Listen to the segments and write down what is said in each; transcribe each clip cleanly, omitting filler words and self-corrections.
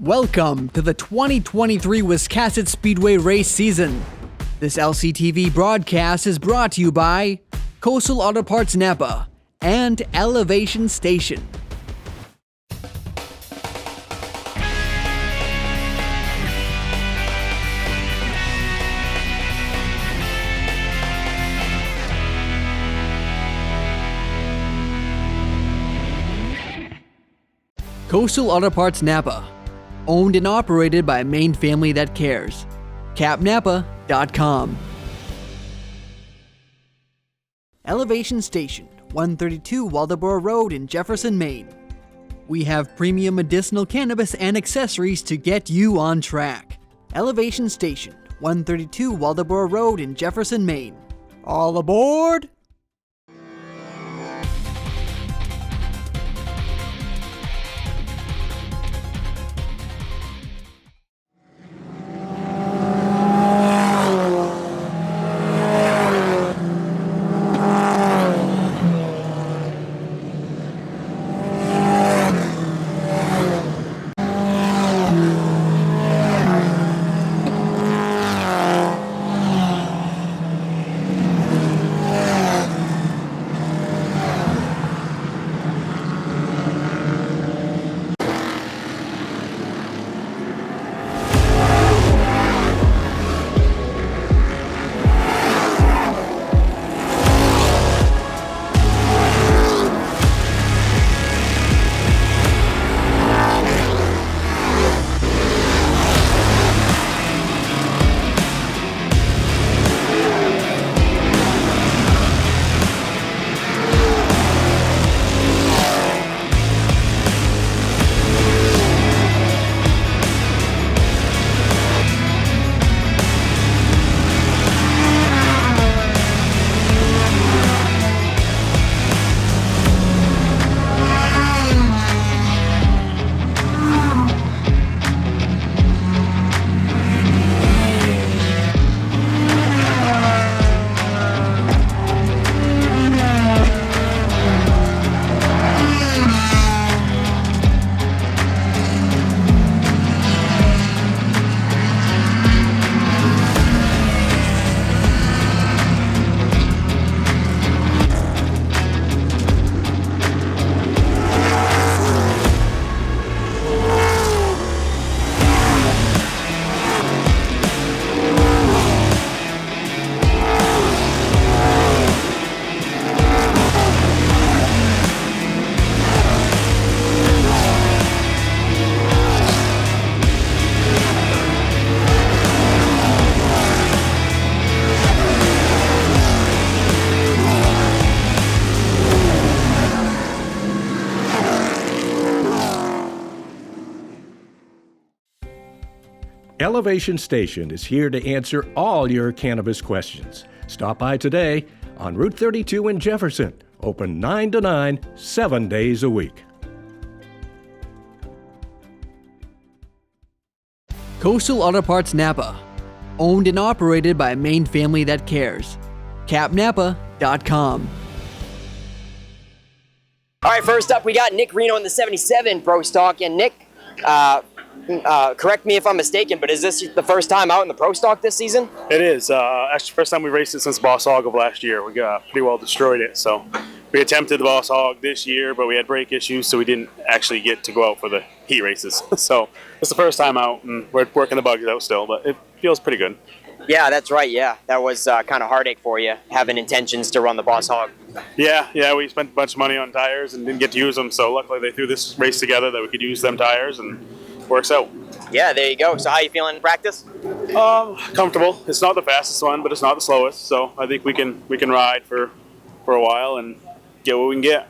Welcome to the 2023 Wiscasset Speedway race season. This LCTV broadcast is brought to you by Coastal Auto Parts Napa and Elevation Station. Coastal Auto Parts Napa, owned and operated by a Maine family that cares. capnapa.com. Elevation Station, 132 Waldoboro Road in Jefferson, Maine. We have premium medicinal cannabis and accessories to get you on track. Elevation Station, 132 Waldoboro Road in Jefferson, Maine. All aboard! Elevation Station is here to answer all your cannabis questions. Stop by today on Route 32 in Jefferson. Open 9 to 9, 7 days a week. Coastal Auto Parts Napa, owned and operated by a Maine family that cares. capnapa.com. All right, first up, we got Nick Reno in the 77 Pro Stock. And Nick, correct me if I'm mistaken, but is this the first time out in the Pro Stock this season? It is. Actually, first time we raced it since Boss Hog of last year. We got pretty well destroyed it. So we attempted the Boss Hog this year, but we had brake issues, so we didn't actually get to go out for the heat races. So it's the first time out, and we're working the bugs out still, but it feels pretty good. Yeah, that's right. Yeah, that was kind of heartache for you, having intentions to run the Boss Hog. Yeah, we spent a bunch of money on tires and didn't get to use them, so luckily they threw this race together that we could use them tires, and works out. Yeah, there you go. So how you feeling in practice? Comfortable. It's not the fastest one, but it's not the slowest, so I think we can ride for a while and get what we can get.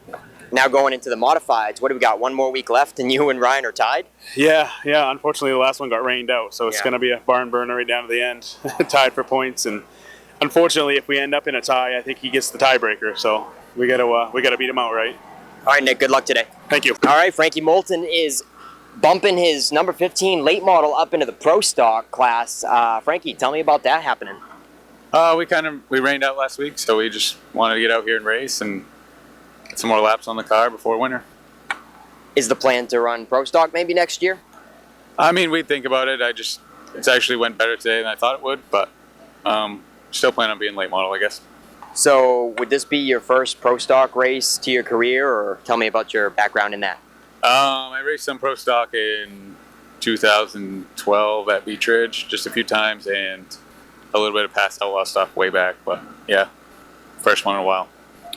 Now going into the modifieds, what do we got? One more week left and you and Ryan are tied? Yeah. Unfortunately, the last one got rained out, so it's going to be a barn burner right down to the end, tied for points. And unfortunately, if we end up in a tie, I think he gets the tiebreaker. So we gotta beat him out, right? All right, Nick. Good luck today. Thank you. All right, Frankie Moulton is bumping his number 15 late model up into the Pro Stock class. Frankie, tell me about that happening. We rained out last week, so we just wanted to get out here and race and get some more laps on the car before winter. Is the plan to run Pro Stock maybe next year? I mean, we think about it. It's actually went better today than I thought it would, but still plan on being late model, I guess. So would this be your first pro stock race to your career, or tell me about your background in that? I raced some pro stock in 2012 at Beach Ridge just a few times, and a little bit of past outlaw stuff way back, but yeah, first one in a while.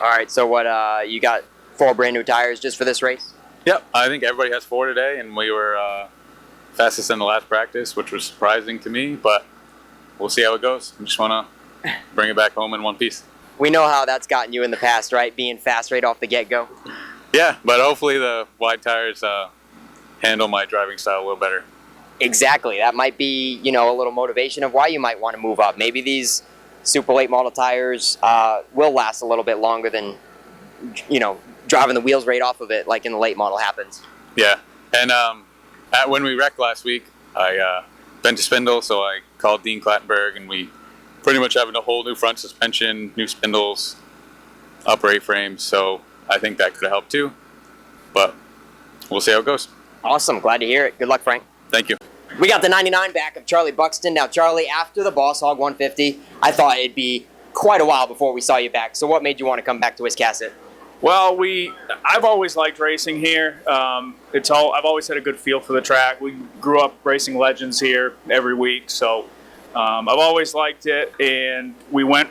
All right, so what, you got 4 brand new tires just for this race? Yep, I think everybody has 4 today, and we were fastest in the last practice, which was surprising to me, but we'll see how it goes. I just want to bring it back home in one piece. We know how that's gotten you in the past, right? Being fast right off the get-go. Yeah, but hopefully the wide tires handle my driving style a little better. Exactly. That might be, a little motivation of why you might want to move up. Maybe these super late model tires will last a little bit longer than, driving the wheels right off of it like in the late model happens. Yeah, and when we wrecked last week, I bent a spindle, so I called Dean Clattenburg, and we pretty much having a whole new front suspension, new spindles, upper A-frames, so I think that could have helped too, but we'll see how it goes. Awesome. Glad to hear it. Good luck, Frank. Thank you. We got the 99 back of Charlie Buxton. Now, Charlie, after the Boss Hog 150, I thought it'd be quite a while before we saw you back. So what made you want to come back to Wiscasset? Well, I've always liked racing here. I've always had a good feel for the track. We grew up racing legends here every week, so I've always liked it, and we went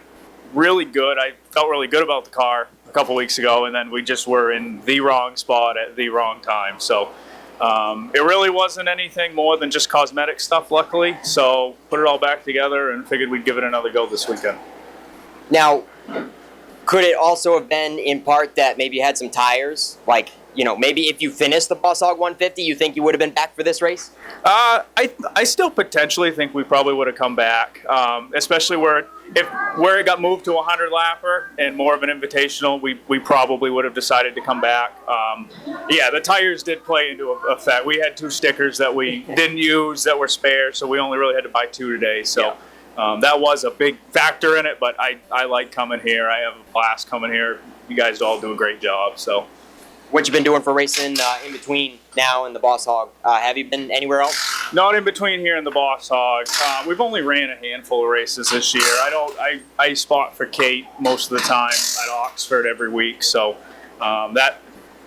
really good. I felt really good about the car a couple weeks ago, and then we just were in the wrong spot at the wrong time. So it really wasn't anything more than just cosmetic stuff, luckily. So put it all back together and figured we'd give it another go this weekend. Now, could it also have been in part that maybe you had some tires? Like, maybe if you finished the Boss Hog 150, you think you would have been back for this race? I still potentially think we probably would have come back, especially where it got moved to a 100-lapper and more of an invitational, we probably would have decided to come back. Yeah, the tires did play into effect. We had 2 stickers that we didn't use that were spare, so we only really had to buy 2 today. So. Yeah. That was a big factor in it, but I like coming here. I have a blast coming here. You guys all do a great job. So, what you been doing for racing in between now and the Boss Hog? Have you been anywhere else? Not in between here and the Boss Hog. We've only ran a handful of races this year. I spot for Kate most of the time at Oxford every week, so that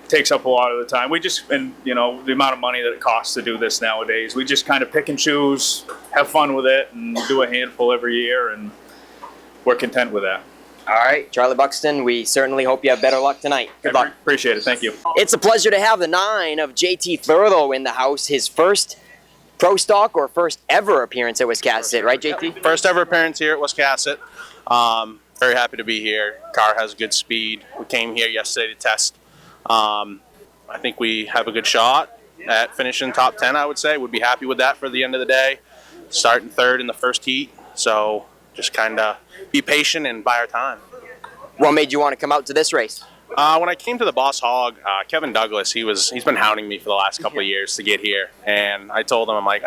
takes up a lot of the time. The amount of money that it costs to do this nowadays, we just kind of pick and choose, have fun with it, and do a handful every year, and we're content with that. All right, Charlie Buxton, we certainly hope you have better luck tonight. Good luck. Appreciate it. Thank you. It's a pleasure to have the 9 of JT Thurlow in the house. His first pro stock or first ever appearance at Wiscasset, right, JT? First ever appearance here at Wiscasset. Very happy to be here. Car has good speed. We came here yesterday to test. I think we have a good shot at finishing top 10, I would say. Would be happy with that for the end of the day. Starting 3rd in the first heat. So just kind of be patient and buy our time. What made you want to come out to this race? When I came to the Boss Hog, Kevin Douglas, he's been hounding me for the last couple of years to get here. And I told him, I'm like,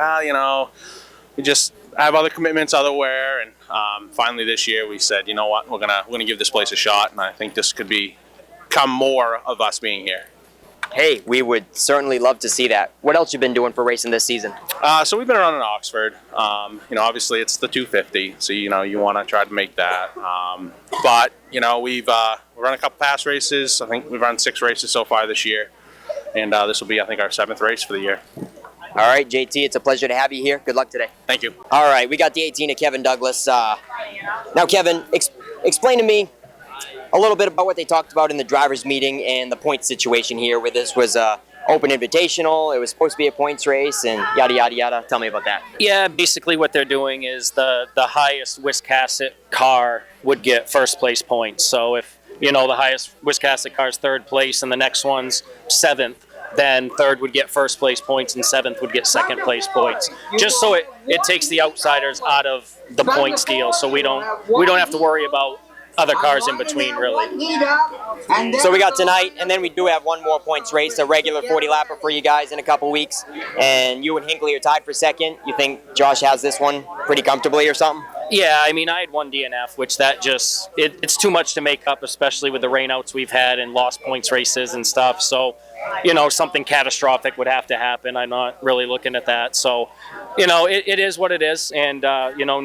we just have other commitments elsewhere. And finally this year we said, you know what, we're gonna give this place a shot. And I think this could become more of us being here. Hey, we would certainly love to see that. What else you been doing for racing this season? So we've been around in Oxford. Obviously it's the 250, so you want to try to make that. But we've run a couple past races. I think we've run 6 races so far this year, and this will be, I think, our 7th race for the year. All right, JT, it's a pleasure to have you here. Good luck today. Thank you. All right, we got the 18 of Kevin Douglas. Now, Kevin, explain to me a little bit about what they talked about in the drivers' meeting and the point situation here, where this was open invitational. It was supposed to be a points race and yada, yada, yada. Tell me about that. Yeah, basically what they're doing is the highest Wiscasset car would get first place points. So if, the highest Wiscasset car is 3rd place and the next one's 7th, then 3rd would get first place points and 7th would get 2nd place points. Just so it takes the outsiders out of the points deal, so we don't have to worry about other cars in between, really. So we got tonight, and then we do have one more points race, a regular 40-lapper for you guys in a couple weeks. And you and Hinckley are tied for 2nd. You think Josh has this one pretty comfortably or something? Yeah, I mean, I had one DNF, which that just, it's too much to make up, especially with the rainouts we've had and lost points races and stuff. So, something catastrophic would have to happen. I'm not really looking at that. So, it is what it is. And,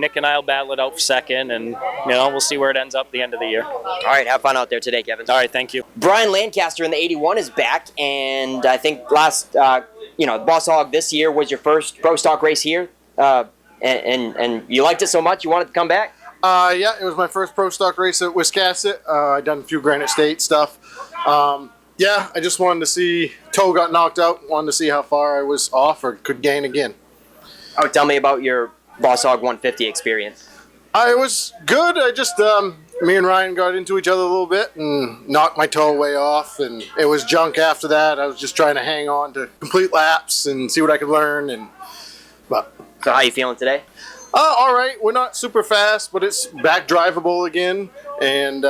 Nick and I will battle it out for second, and, we'll see where it ends up at the end of the year. All right, have fun out there today, Kevin. All right, thank you. Brian Lancaster in the 81 is back, and I think last, Boss Hog this year was your first Pro Stock race here. And you liked it so much you wanted to come back? Yeah, it was my first Pro Stock race at Wiscasset. I done a few Granite State stuff. Yeah, I just wanted to see, toe got knocked out, wanted to see how far I was off or could gain again. Oh, tell me about your Boss Hog 150 experience. I was good. I just, me and Ryan got into each other a little bit and knocked my toe way off, and it was junk after that. I was just trying to hang on to complete laps and see what I could learn. So how you feeling today? All right. We're not super fast, but it's back drivable again, and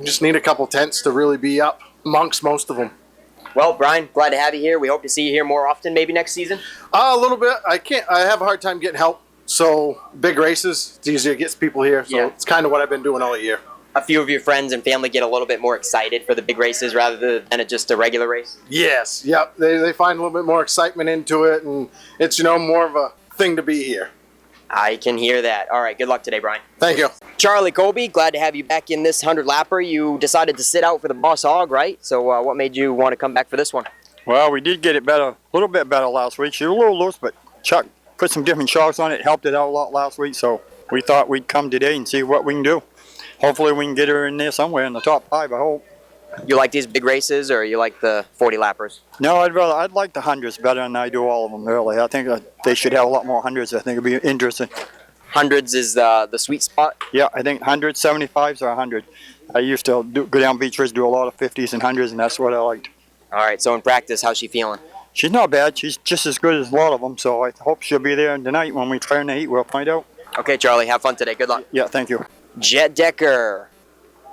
just need a couple tenths to really be up amongst most of them. Well, Brian, glad to have you here. We hope to see you here more often, maybe next season. A little bit. I have a hard time getting help. So big races, it's easier to get people here. So It's kind of what I've been doing all year. A few of your friends and family get a little bit more excited for the big races rather than just a regular race? Yes. Yep. They find a little bit more excitement into it, and it's more of a thing to be here. I can hear that. All right, good luck today, Brian. Thank you. Charlie Colby, glad to have you back in this 100-lapper. You decided to sit out for the Boss Hog, right? So what made you want to come back for this one? Well, we did get it better, a little bit better last week. She was a little loose, but Chuck put some different shocks on it, helped it out a lot last week, so we thought we'd come today and see what we can do. Hopefully we can get her in there somewhere in the top 5, I hope. You like these big races, or you like the 40-lappers? No, I'd like the hundreds better than I do all of them, really. I think they should have a lot more hundreds. I think it'd be interesting. Hundreds is the sweet spot? Yeah, I think 175s are 100. I used to go down beach race, do a lot of 50s and 100s, and that's what I liked. All right, so in practice, how's she feeling? She's not bad. She's just as good as a lot of them, so I hope she'll be there tonight when we try in the heat. We'll find out. Okay, Charlie, have fun today. Good luck. Yeah, thank you. Jet Decker.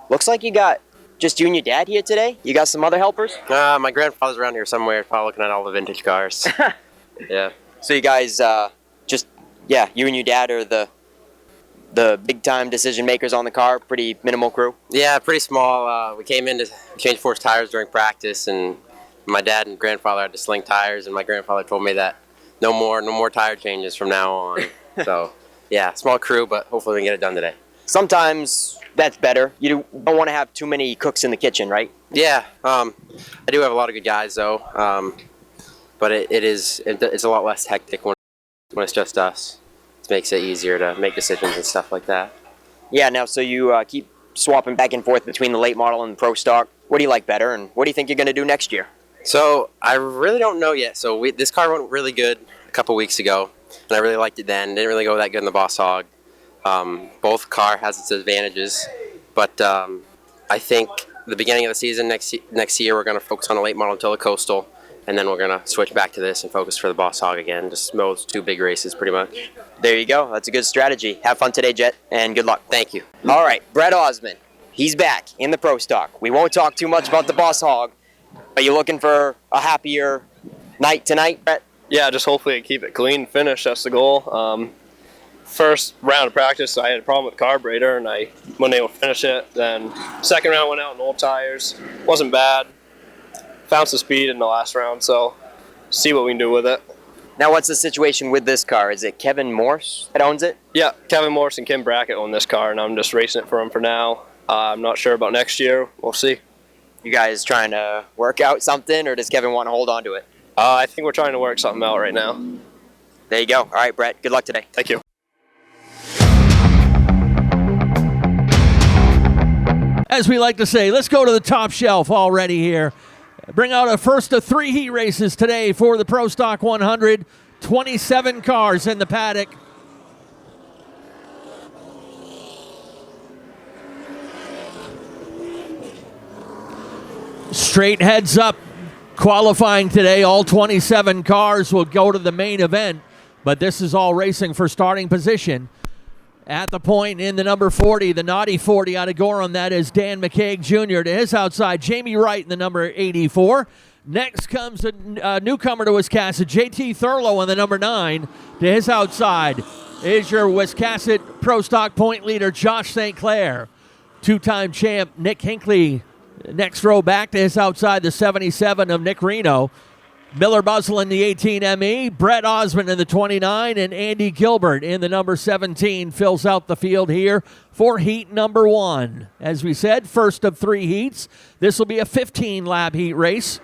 Looks like you got just you and your dad here today? You got some other helpers? My grandfather's around here somewhere, probably looking at all the vintage cars. Yeah. So you guys you and your dad are the big-time decision makers on the car, pretty minimal crew? Yeah, pretty small. We came in to change force tires during practice, and my dad and grandfather had to sling tires, and my grandfather told me that no more tire changes from now on. So, yeah, small crew, but hopefully we can get it done today. Sometimes that's better. You don't want to have too many cooks in the kitchen, right? Yeah, I do have a lot of good guys, though, but it's a lot less hectic when it's just us. It makes it easier to make decisions and stuff like that. Yeah, now, so you keep swapping back and forth between the late model and the Pro Stock. What do you like better, and what do you think you're going to do next year? So, I really don't know yet. So, this car went really good a couple weeks ago, and I really liked it then. Didn't really go that good in the Boss Hog. Both car has its advantages, but I think the beginning of the season next year we're going to focus on a late model until the Coastal, and then we're going to switch back to this and focus for the Boss Hog again. Just those two big races pretty much. There you go. That's a good strategy. Have fun today, Jet, and good luck. Thank you. All right, Brett Osmond. He's back in the Pro Stock. We won't talk too much about the Boss Hog. Are you looking for a happier night tonight, Brett? Yeah, just hopefully keep it clean, finish. That's the goal. First round of practice, I had a problem with the carburetor, and I wasn't able to finish it. Then second round went out in old tires. Wasn't bad. Found some speed in the last round, so see what we can do with it. Now, what's the situation with this car? Is it Kevin Morse that owns it? Yeah, Kevin Morse and Kim Brackett own this car, and I'm just racing it for them for now. I'm not sure about next year. We'll see. You guys trying to work out something, or does Kevin want to hold on to it? I think we're trying to work something out right now. There you go. All right, Brett. Good luck today. Thank you. As we like to say, let's go to the top shelf already here. Bring out a first of 3 heat races today for the Pro Stock 100. 27 cars in the paddock. Straight heads up qualifying today. All 27 cars will go to the main event, but this is all racing for starting position. At the point in the number 40, the naughty 40 out of Gorham, that is Dan McCaig Jr. To his outside, Jamie Wright in the number 84. Next comes a newcomer to Wiscasset, JT Thurlow in the number 9. To his outside, is your Wiscasset Pro Stock point leader, Josh St. Clair. Two-time champ Nick Hinckley next row back to his outside the 77 of Nick Reno. Miller Buzzell in the 18 ME, Brett Osmond in the 29, and Andy Gilbert in the number 17 fills out the field here for heat number 1. As we said, first of 3 heats. This will be a 15-lap heat race.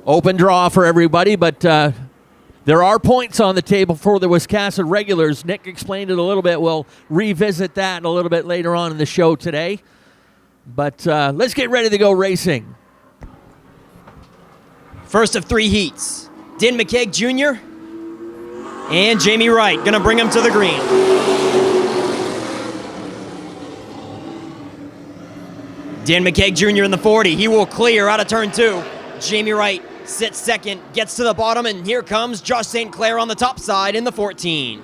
Open draw for everybody, but there are points on the table for the Wiscasset regulars. Nick explained it a little bit. We'll revisit that a little bit later on in the show today. But let's get ready to go racing. First of 3 heats. Dan McKeag Jr. and Jamie Wright going to bring him to the green. Dan McKeag Jr. in the 40. He will clear out of turn 2. Jamie Wright sits second, gets to the bottom, and here comes Josh St. Clair on the top side in the 14.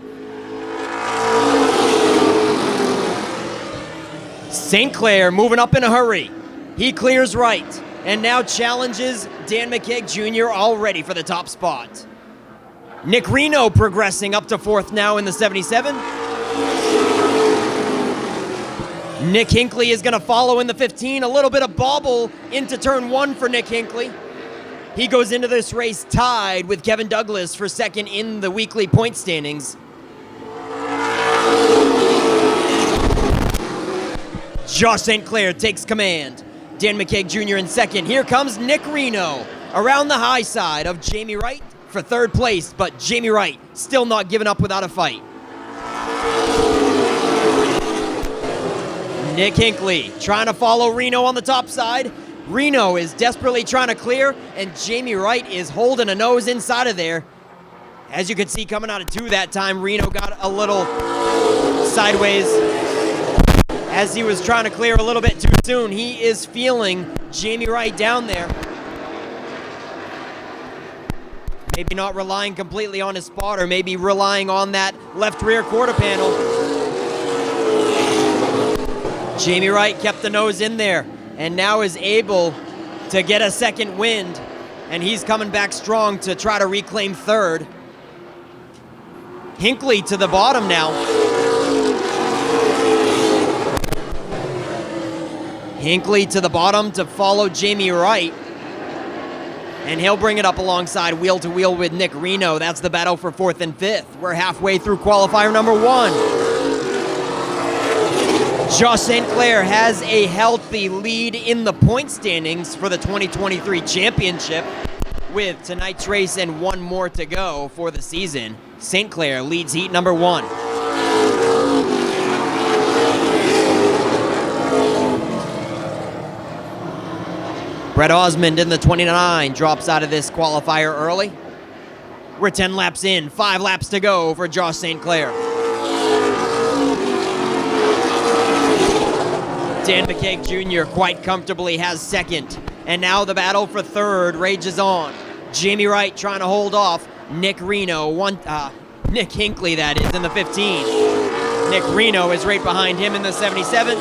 St. Clair moving up in a hurry. He clears right and now challenges Dan McKeag Jr. already for the top spot. Nick Reno progressing up to 4th now in the 77. Nick Hinckley is going to follow in the 15. A little bit of bobble into turn 1 for Nick Hinckley. He goes into this race tied with Kevin Douglas for second in the weekly point standings. Josh St. Clair takes command. Dan McKeag Jr. in second. Here comes Nick Reno around the high side of Jamie Wright for 3rd place, but Jamie Wright still not giving up without a fight. Nick Hinckley trying to follow Reno on the top side. Reno is desperately trying to clear, and Jamie Wright is holding a nose inside of there. As you can see, coming out of 2 that time, Reno got a little sideways as he was trying to clear a little bit too soon. He is feeling Jamie Wright down there. Maybe not relying completely on his spotter, maybe relying on that left rear quarter panel. Jamie Wright kept the nose in there and now is able to get a second wind, and he's coming back strong to try to reclaim 3rd. Hinckley to the bottom now. Hinckley to the bottom to follow Jamie Wright, and he'll bring it up alongside wheel to wheel with Nick Reno. That's the battle for 4th and 5th. We're halfway through qualifier number 1. Josh St. Clair has a healthy lead in the point standings for the 2023 championship. With tonight's race and 1 more to go for the season, St. Clair leads heat number 1. Brett Osmond in the 29 drops out of this qualifier early. We're 10 laps in, 5 laps to go for Josh St. Clair. Dan McKeag Jr. quite comfortably has 2nd. And now the battle for 3rd rages on. Jamie Wright trying to hold off Nick Reno. Nick Hinckley, that is, in the 15. Nick Reno is right behind him in the 77.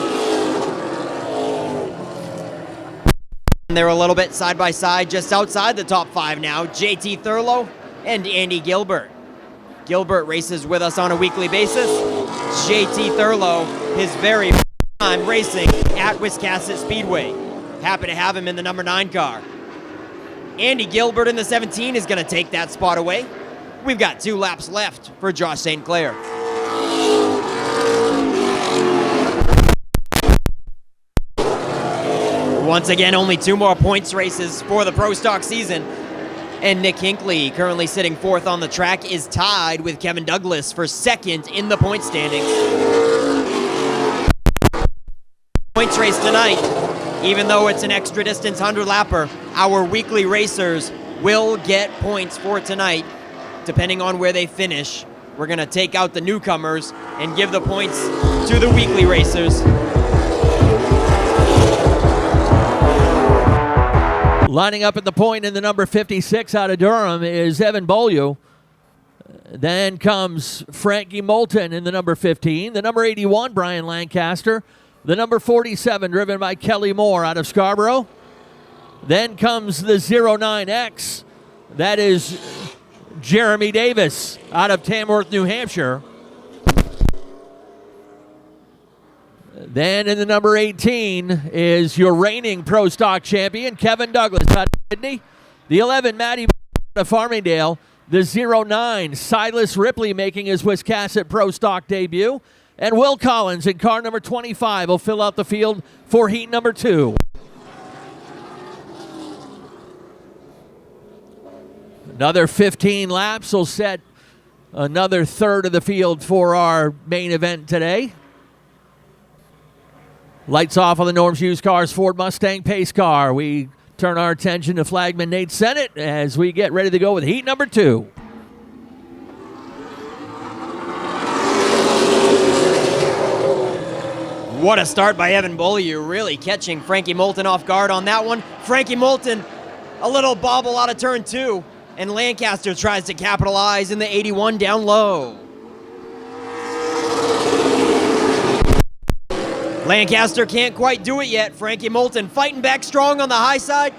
They're a little bit side by side, just outside the top 5 now. JT Thurlow and Andy Gilbert. Gilbert races with us on a weekly basis. JT Thurlow, his very first time racing at Wiscasset Speedway. Happy to have him in the number 9 car. Andy Gilbert in the 17 is going to take that spot away. We've got 2 laps left for Josh St. Clair. Once again, only 2 more points races for the Pro Stock season. And Nick Hinckley, currently sitting 4th on the track, is tied with Kevin Douglas for 2nd in the point standings. Points race tonight, even though it's an extra distance 100-lapper, our weekly racers will get points for tonight, depending on where they finish. We're going to take out the newcomers and give the points to the weekly racers. Lining up at the point in the number 56 out of Durham is Evan Beaulieu. Then comes Frankie Moulton in the number 15. The number 81, Brian Lancaster. The number 47, driven by Kelly Moore out of Scarborough. Then comes the 09X. That is Jeremy Davis out of Tamworth, New Hampshire. Then in the number 18 is your reigning Pro Stock champion, Kevin Douglas out of Sydney. The 11, Matty out of Farmingdale. The 09, Silas Ripley making his Wiscasset Pro Stock debut. And Will Collins in car number 25 will fill out the field for heat number 2. Another 15 laps will set another third of the field for our main event today. Lights off on the Norm's Used Cars Ford Mustang pace car. We turn our attention to flagman Nate Sennett as we get ready to go with heat number 2. What a start by Evan Beaulieu, really catching Frankie Moulton off guard on that one. Frankie Moulton, a little bobble out of turn 2, and Lancaster tries to capitalize in the 81 down low. Lancaster can't quite do it yet. Frankie Moulton fighting back strong on the high side.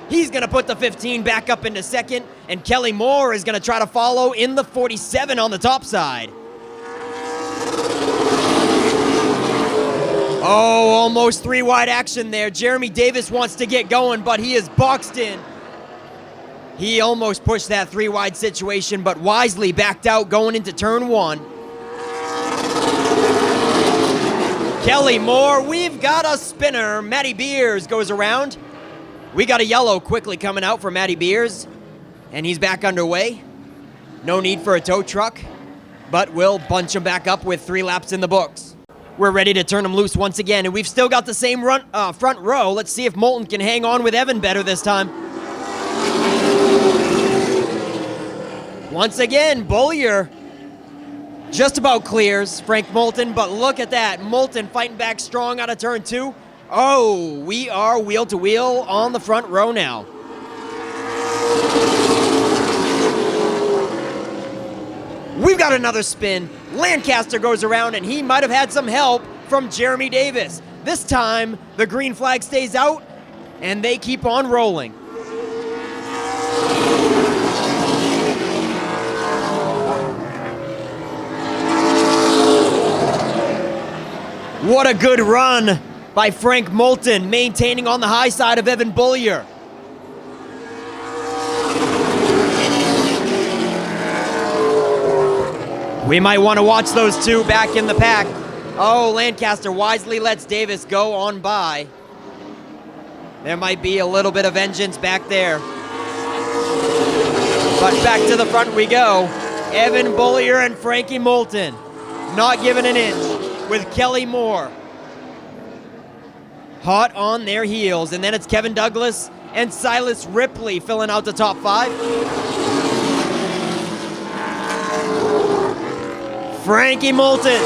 He's going to put the 15 back up into second, and Kelly Moore is going to try to follow in the 47 on the top side. Oh, almost 3 wide action there. Jeremy Davis wants to get going, but he is boxed in. He almost pushed that 3 wide situation, but wisely backed out going into turn 1. Kelly Moore, we've got a spinner. Matty Beers goes around. We got a yellow quickly coming out for Matty Beers, and he's back underway. No need for a tow truck, but we'll bunch him back up with 3 laps in the books. We're ready to turn him loose once again, and we've still got the same front row. Let's see if Moulton can hang on with Evan better this time. Once again, Beaulieu just about clears Frank Moulton, but look at that. Moulton fighting back strong out of turn 2. Oh, we are wheel to wheel on the front row now. We've got another spin. Lancaster goes around, and he might have had some help from Jeremy Davis. This time, the green flag stays out, and they keep on rolling. What a good run by Frank Moulton, maintaining on the high side of Evan Beaulieu. We might want to watch those two back in the pack. Oh, Lancaster wisely lets Davis go on by. There might be a little bit of vengeance back there. But back to the front we go. Evan Beaulieu and Frankie Moulton not giving an inch, with Kelly Moore hot on their heels. And then it's Kevin Douglas and Silas Ripley filling out the top 5. Frankie Moulton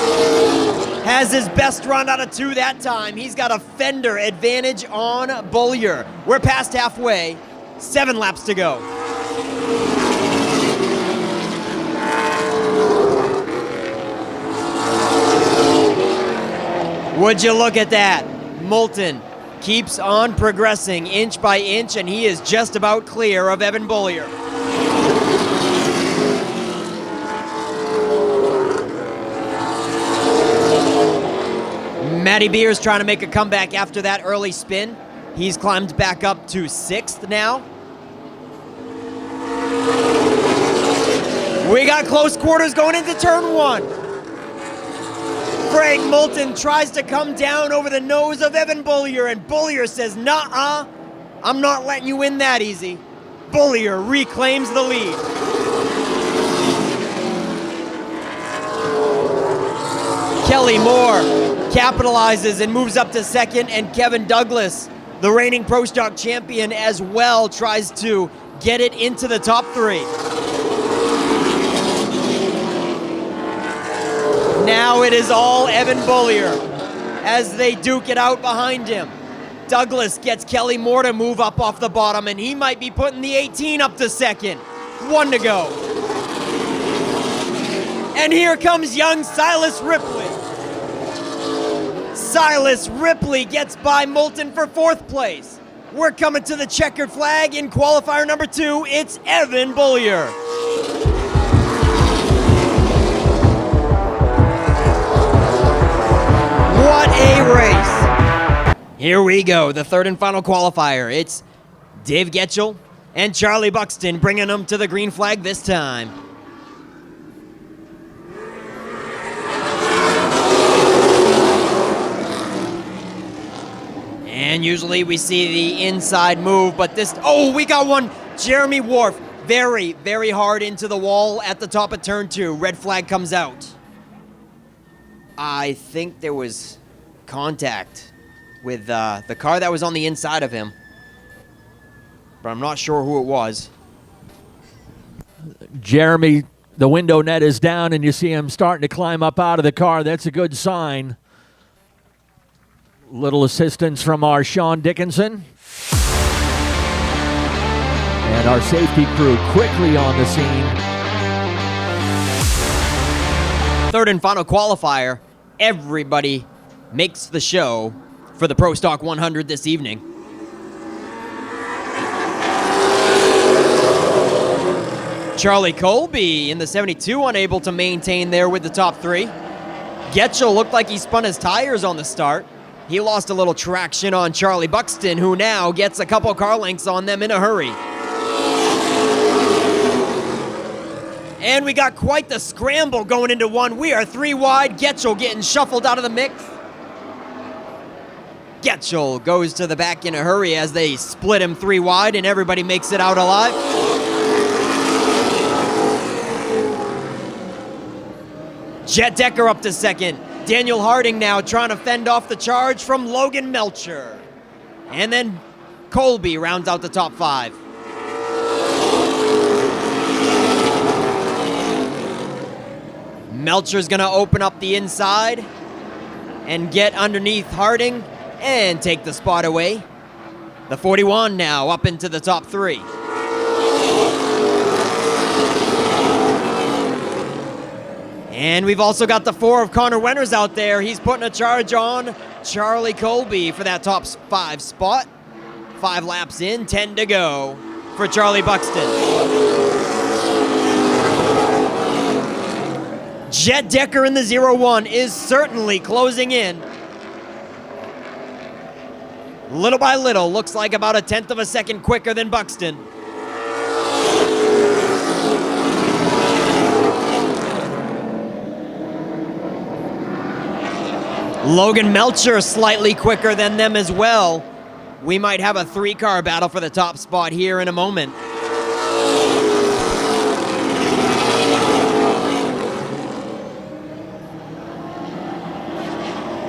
has his best run out of 2 that time. He's got a fender advantage on Beaulieu. We're past halfway, 7 laps to go. Would you look at that? Moulton keeps on progressing inch by inch, and he is just about clear of Evan Beaulieu. Matty Beers trying to make a comeback after that early spin. He's climbed back up to 6th now. We got close quarters going into turn 1. Frank Moulton tries to come down over the nose of Evan Beaulieu, and Beaulieu says, "Nuh-uh, I'm not letting you in that easy." Beaulieu reclaims the lead. Kelly Moore capitalizes and moves up to 2nd, and Kevin Douglas, the reigning Pro Stock champion as well, tries to get it into the top 3. Now it is all Evan Beaulieu as they duke it out behind him. Douglas gets Kelly Moore to move up off the bottom, and he might be putting the 18 up to 2nd. 1 to go. And here comes young Silas Ripley. Silas Ripley gets by Moulton for 4th place. We're coming to the checkered flag in qualifier number 2. It's Evan Bullier. What a race. Here we go, the third and final qualifier. It's Dave Getchell and Charlie Buxton bringing them to the green flag this time. And usually we see the inside move, but this, oh, we got one. Jeremy Wharf, very, very hard into the wall at the top of turn 2. Red flag comes out. I think there was contact with the car that was on the inside of him, but I'm not sure who it was. Jeremy, the window net is down, and you see him starting to climb up out of the car. That's a good sign. Little assistance from our Sean Dickinson. And our safety crew quickly on the scene. Third and final qualifier. Everybody makes the show for the Pro Stock 100 this evening. Charlie Colby in the 72 unable to maintain there with the top 3. Getchell looked like he spun his tires on the start. He lost a little traction on Charlie Buxton, who now gets a couple car lengths on them in a hurry. And we got quite the scramble going into 1. We are 3 wide. Getchell getting shuffled out of the mix. Getchell goes to the back in a hurry as they split him 3 wide, and everybody makes it out alive. Jet Decker up to second. Daniel Harding now trying to fend off the charge from Logan Melcher. And then Colby rounds out the top 5. Melcher's gonna open up the inside and get underneath Harding and take the spot away. The 41 now up into the top 3. And we've also got the 4 of Connor Wenners out there. He's putting a charge on Charlie Colby for that top 5 spot. 5 laps in, 10 to go for Charlie Buxton. Jet Decker in the 0-1 is certainly closing in. Little by little, looks like about a 1/10 of a second quicker than Buxton. Logan Melcher slightly quicker than them as well. We might have a 3-car battle for the top spot here in a moment.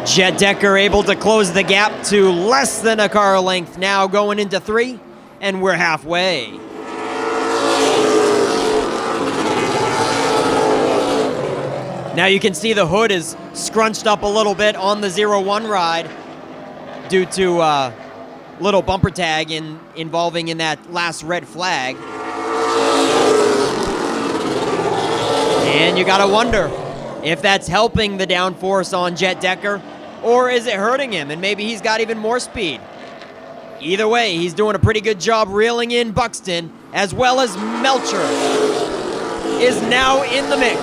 Jet Decker able to close the gap to less than a car length now going into 3, and we're halfway. Now you can see the hood is scrunched up a little bit on the 0-1 ride due to a little bumper tag involving in that last red flag. And you gotta wonder if that's helping the downforce on Jet Decker, or is it hurting him and maybe he's got even more speed. Either way, he's doing a pretty good job reeling in Buxton, as well as Melcher is now in the mix.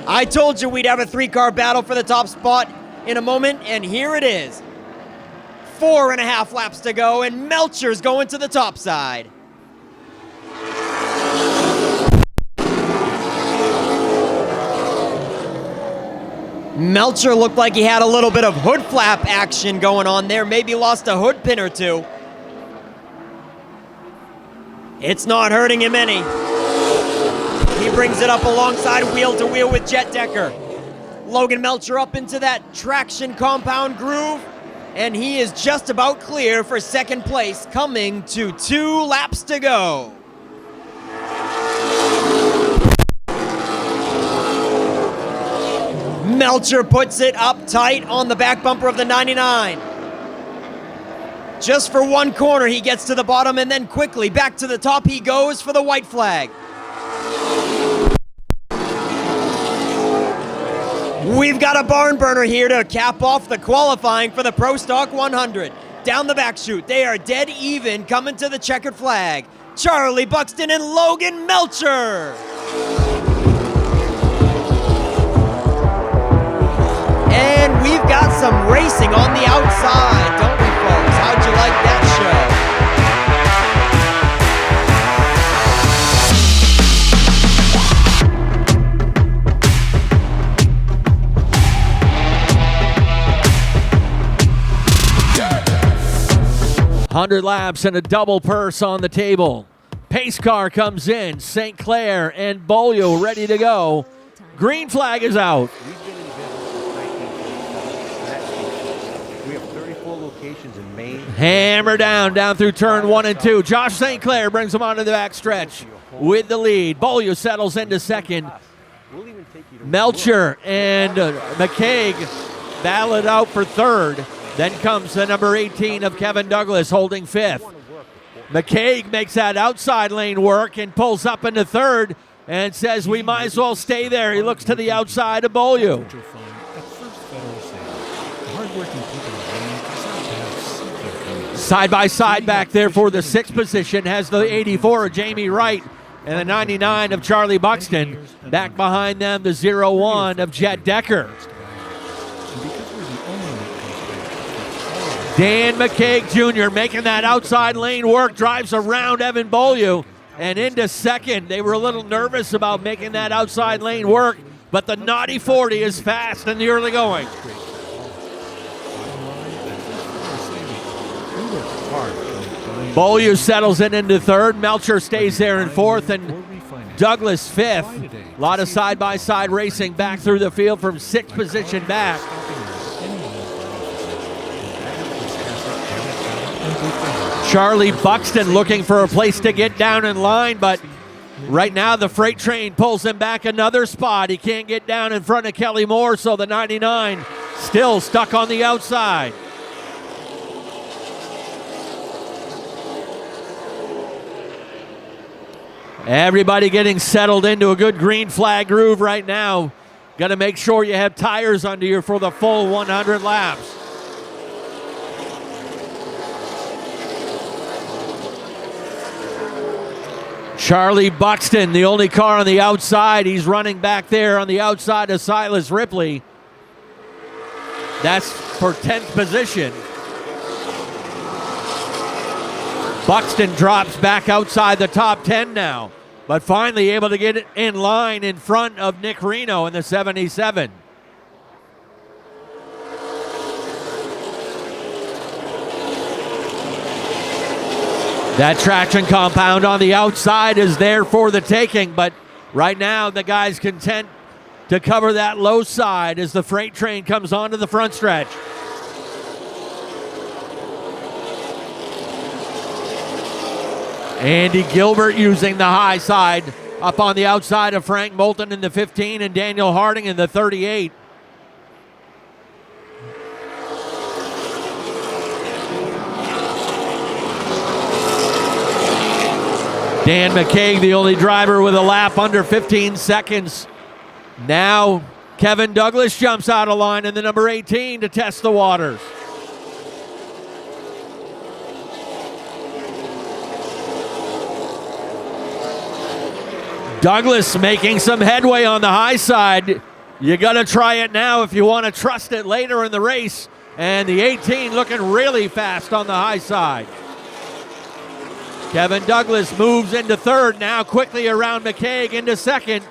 I told you we'd have a 3-car battle for the top spot in a moment, and here it is. 4.5 laps to go, and Melcher's going to the top side. Melcher looked like he had a little bit of hood flap action going on there, maybe lost a hood pin or 2. It's not hurting him any. He brings it up alongside wheel to wheel with Jet Decker. Logan Melcher up into that traction compound groove, and he is just about clear for second place, coming to 2 laps to go. Melcher puts it up tight on the back bumper of the 99. Just for 1 corner, he gets to the bottom, and then quickly back to the top he goes for the white flag. We've got a barn burner here to cap off the qualifying for the Pro Stock 100. down the back chute. They are dead even coming to the checkered flag. Charlie Buxton and Logan Melcher. And we've got some racing on the outside, don't we, folks? How'd you like that show? 100 laps and a double purse on the table. Pace car comes in. St. Clair and Beaulieu ready to go. Green flag is out. We have 34 locations in Maine. Hammer down through turn 1 and 2. Josh St. Clair brings him onto the back stretch with the lead. Beaulieu settles into second. Melcher and McCaig battle it out for third. Then comes the number 18 of Kevin Douglas holding fifth. McCaig makes that outside lane work and pulls up into third and says we might as well stay there. He looks to the outside of Beaulieu. Side by side back there for the sixth position has the 84 of Jamie Wright and the 99 of Charlie Buxton. Back behind them, the 01 of Jet Decker. Dan McCaig Jr. making that outside lane work, drives around Evan Beaulieu and into second. They were a little nervous about making that outside lane work, but the Naughty 40 is fast in the early going. Beaulieu settles it into third. Melcher stays there in fourth, and Douglas fifth. A lot of side-by-side racing back through the field from sixth position back. Charlie Buxton looking for a place to get down in line, but right now the freight train pulls him back another spot. He can't get down in front of Kelly Moore, so the 99 still stuck on the outside. Everybody getting settled into a good green flag groove right now. Got to make sure you have tires under you for the full 100 laps. Charlie Buxton, the only car on the outside. He's running back there on the outside of Silas Ripley. That's for 10th position. Buxton drops back outside the top 10 now, but finally able to get it in line in front of Nick Reno in the 77. That traction compound on the outside is there for the taking, but right now the guy's content to cover that low side as the freight train comes onto the front stretch. Andy Gilbert using the high side up on the outside of Frank Moulton in the 15 and Daniel Harding in the 38. Dan McCaig, the only driver with a lap under 15 seconds. Now Kevin Douglas jumps out of line in the number 18 to test the waters. Douglas making some headway on the high side. You got to try it now if you want to trust it later in the race. And the 18 looking really fast on the high side. Kevin Douglas moves into third now, quickly around McCaig into second.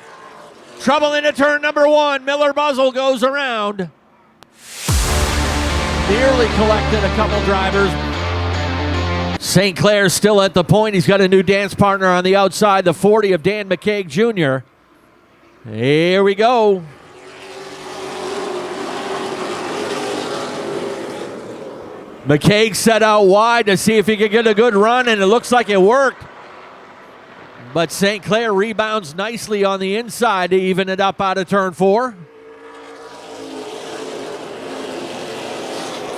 Trouble into turn number 1. Miller Buzzell goes around. Nearly collected a couple drivers. St. Clair still at the point. He's got a new dance partner on the outside, the 40 of Dan McCaig Jr. Here we go. McCaig set out wide to see if he could get a good run, and it looks like it worked. But St. Clair rebounds nicely on the inside to even it up out of turn 4.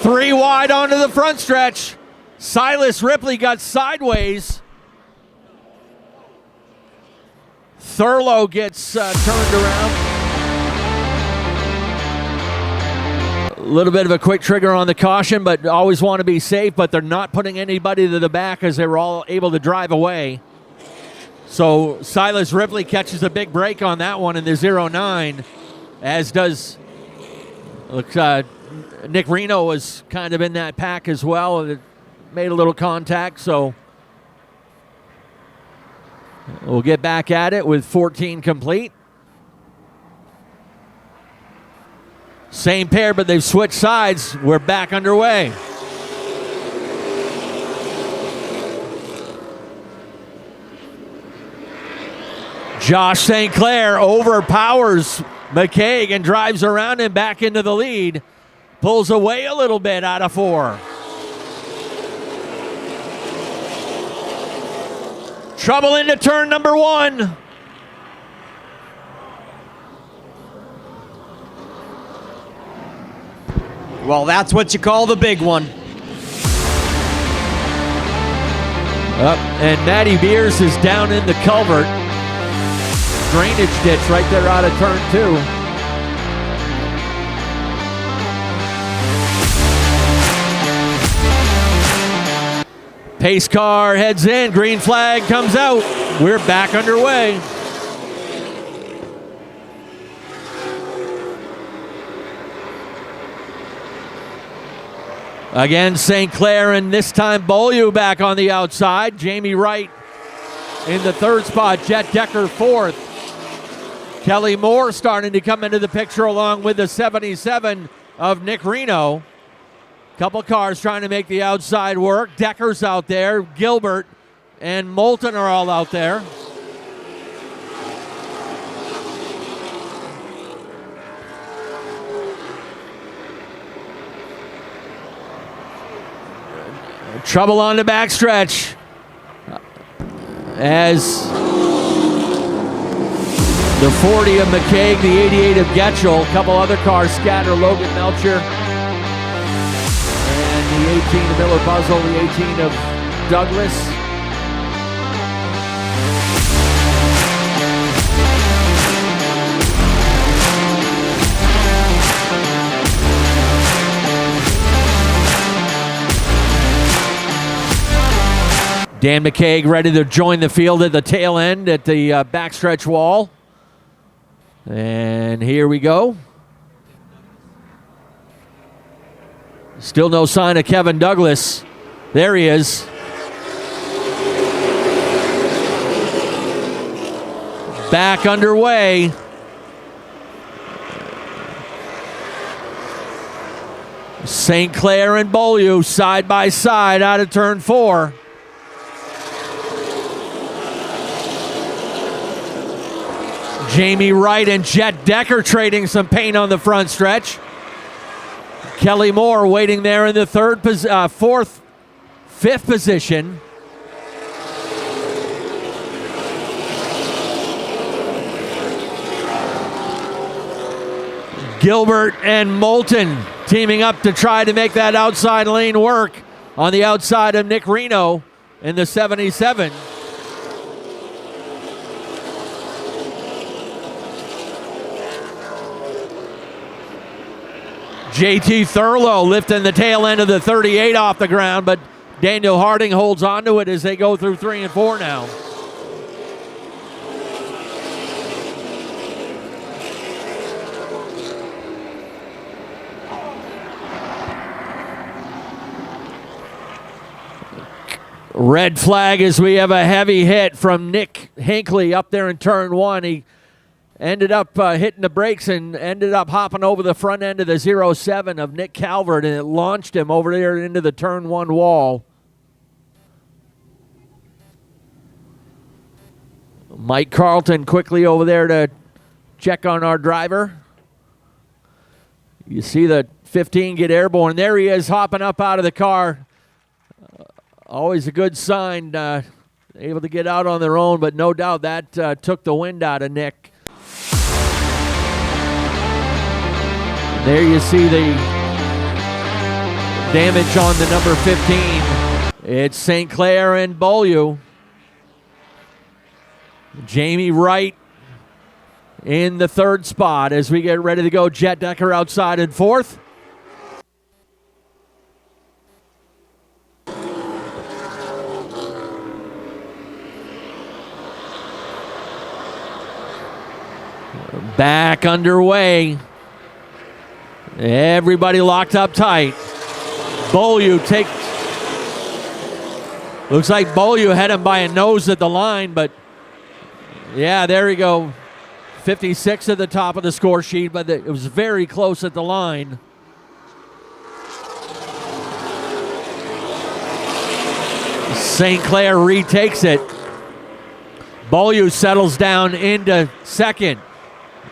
3 wide onto the front stretch. Silas Ripley got sideways. Thurlow gets turned around. little bit of a quick trigger on the caution, but always want to be safe, but they're not putting anybody to the back as they were all able to drive away. So Silas Ripley catches a big break on that one in the 09, as does Nick Reno was kind of in that pack as well. It made a little contact, so we'll get back at it with 14 complete. Same pair, but they've switched sides. We're back underway. Josh St. Clair overpowers McCaig and drives around him back into the lead. Pulls away a little bit out of 4. Trouble into turn number 1. Well, that's what you call the big one. And Matty Beers is down in the culvert. Drainage ditch right there out of turn 2. Pace car heads in. Green flag comes out. We're back underway. Again, St. Clair, and this time Beaulieu back on the outside. Jamie Wright in the 3rd spot. Jet Decker 4th. Kelly Moore starting to come into the picture along with the 77 of Nick Reno. Couple cars trying to make the outside work. Decker's out there. Gilbert and Moulton are all out there. Trouble on the backstretch as the 40 of McCaig, the 88 of Getchell, a couple other cars scatter. Logan Melcher and the 18 of Miller Buzzle, the 18 of Douglas. Dan McCaig ready to join the field at the tail end at the backstretch wall. And here we go. Still no sign of Kevin Douglas. There he is. Back underway. St. Clair and Beaulieu side by side out of turn 4. Jamie Wright and Jet Decker trading some paint on the front stretch. Kelly Moore waiting there in the 5th position. Gilbert and Moulton teaming up to try to make that outside lane work on the outside of Nick Reno in the 77. JT Thurlow lifting the tail end of the 38 off the ground, but Daniel Harding holds onto it as they go through 3 and 4 now. Red flag as we have a heavy hit from Nick Hinckley up there in turn 1. He ended up hitting the brakes and ended up hopping over the front end of the 07 of Nick Calvert, and it launched him over there into the turn 1 wall. Mike Carlton quickly over there to check on our driver. You see the 15 get airborne. There he is hopping up out of the car. Always a good sign, able to get out on their own, but no doubt that took the wind out of Nick. There you see the damage on the number 15. It's St. Clair and Beaulieu. Jamie Wright in the 3rd spot as we get ready to go. Jet Decker outside in 4th. Back underway. Everybody locked up tight. Beaulieu takes. Looks like Beaulieu had him by a nose at the line, but yeah, there we go. 56 at the top of the score sheet, but it was very close at the line. St. Clair retakes it. Beaulieu settles down into second.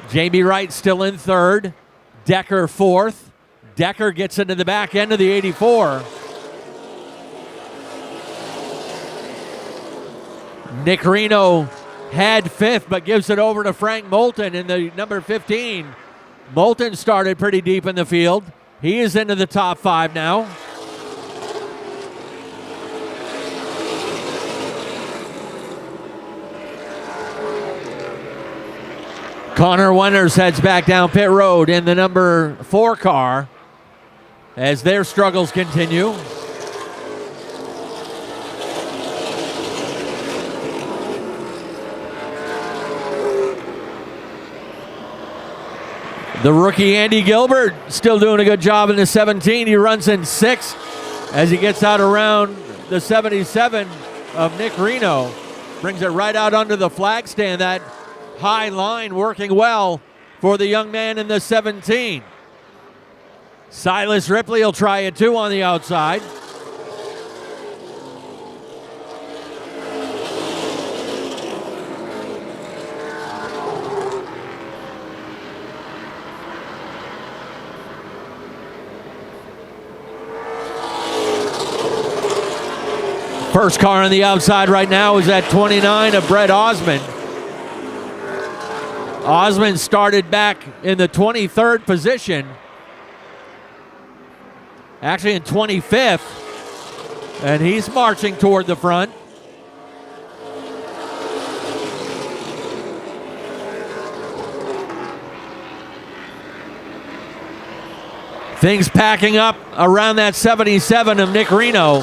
Jamie Wright still in third. Decker fourth. Decker gets into the back end of the 84. Nick Reno had fifth, but gives it over to Frank Moulton in the number 15. Moulton started pretty deep in the field. He is into the top five now. Connor Winters heads back down pit road in the number 4 car as their struggles continue. The rookie Andy Gilbert still doing a good job in the 17. He runs in 6th as he gets out around the 77 of Nick Reno. Brings it right out under the flag stand. That high line working well for the young man in the 17. Silas Ripley will try it too on the outside. First car on the outside right now is at 29 of Brett Osmond. Osmond started back in the 23rd position. Actually in 25th. And he's marching toward the front. Things packing up around that 77 of Nick Reno.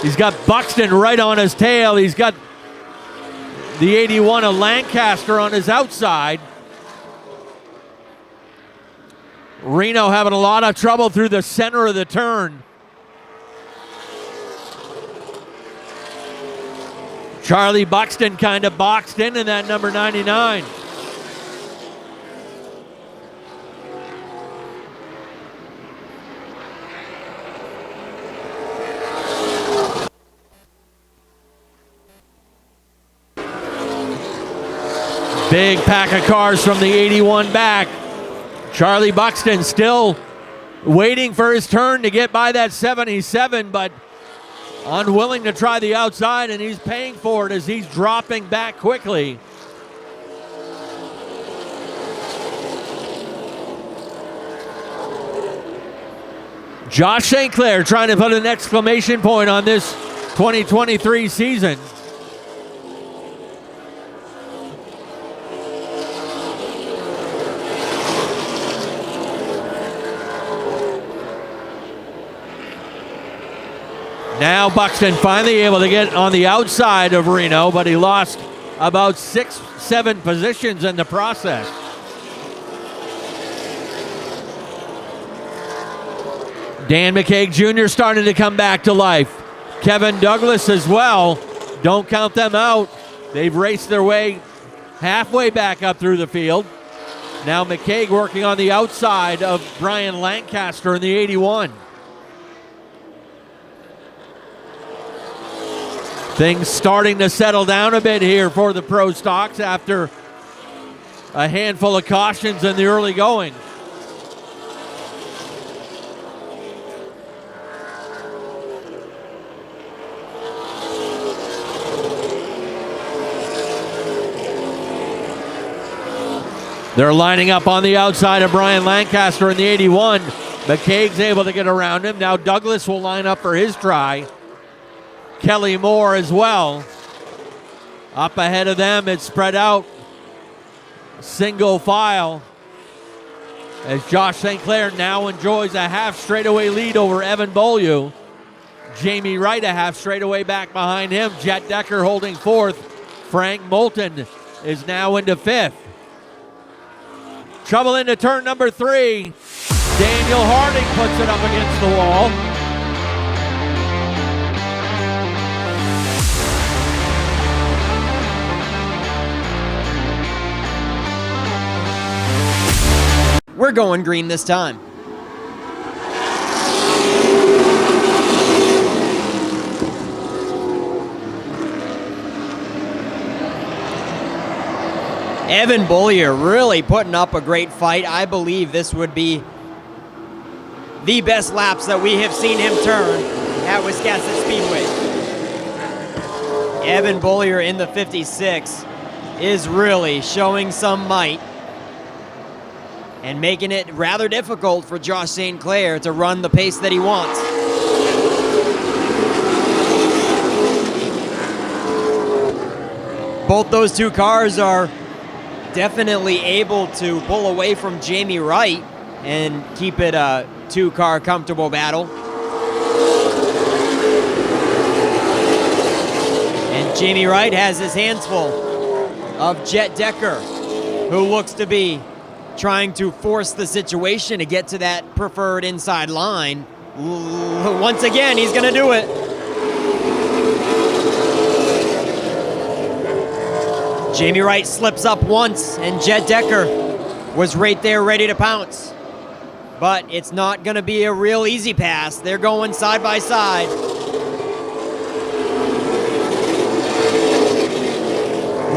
He's got Buxton right on his tail. He's got the 81 of Lancaster on his outside. Reno having a lot of trouble through the center of the turn. Charlie Buxton kind of boxed in that number 99. Big pack of cars from the 81 back. Charlie Buxton still waiting for his turn to get by that 77, but unwilling to try the outside, and he's paying for it as he's dropping back quickly. Josh St. Clair trying to put an exclamation point on this 2023 season. Now Buxton finally able to get on the outside of Reno, but he lost about 6-7 positions in the process. Dan McCaig Jr. starting to come back to life. Kevin Douglas as well. Don't count them out. They've raced their way halfway back up through the field. Now McCaig working on the outside of Brian Lancaster in the 81. Things starting to settle down a bit here for the pro stocks after a handful of cautions in the early going. They're lining up on the outside of Brian Lancaster in the 81. McCaig's able to get around him. Now Douglas will line up for his try. Kelly Moore as well. Up ahead of them, it's spread out. Single file. As Josh St. Clair now enjoys a half straightaway lead over Evan Beaulieu. Jamie Wright a half straightaway back behind him. Jet Decker holding fourth. Frank Moulton is now into fifth. Trouble into turn number 3. Daniel Harding puts it up against the wall. We're going green this time. Evan Bollier really putting up a great fight. I believe this would be the best laps that we have seen him turn at Wiscasset Speedway. Evan Bollier in the 56 is really showing some might and making it rather difficult for Josh St. Clair to run the pace that he wants. Both those two cars are definitely able to pull away from Jamie Wright and keep it a two-car comfortable battle. And Jamie Wright has his hands full of Jet Decker, who looks to be trying to force the situation to get to that preferred inside line. Once again, he's gonna do it. Jamie Wright slips up once, and Jet Decker was right there ready to pounce. But it's not going to be a real easy pass. They're going side by side.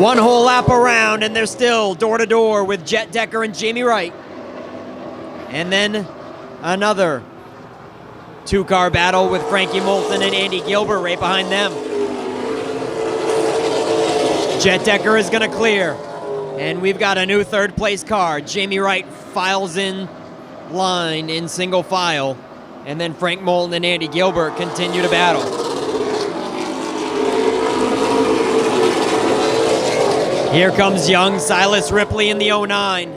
One whole lap around, and they're still door to door with Jet Decker and Jamie Wright. And then another two-car battle with Frankie Moulton and Andy Gilbert right behind them. Jet Decker is going to clear, and we've got a new third-place car. Jamie Wright files in line in single file, and then Frank Moulton and Andy Gilbert continue to battle. Here comes young Silas Ripley in the 09.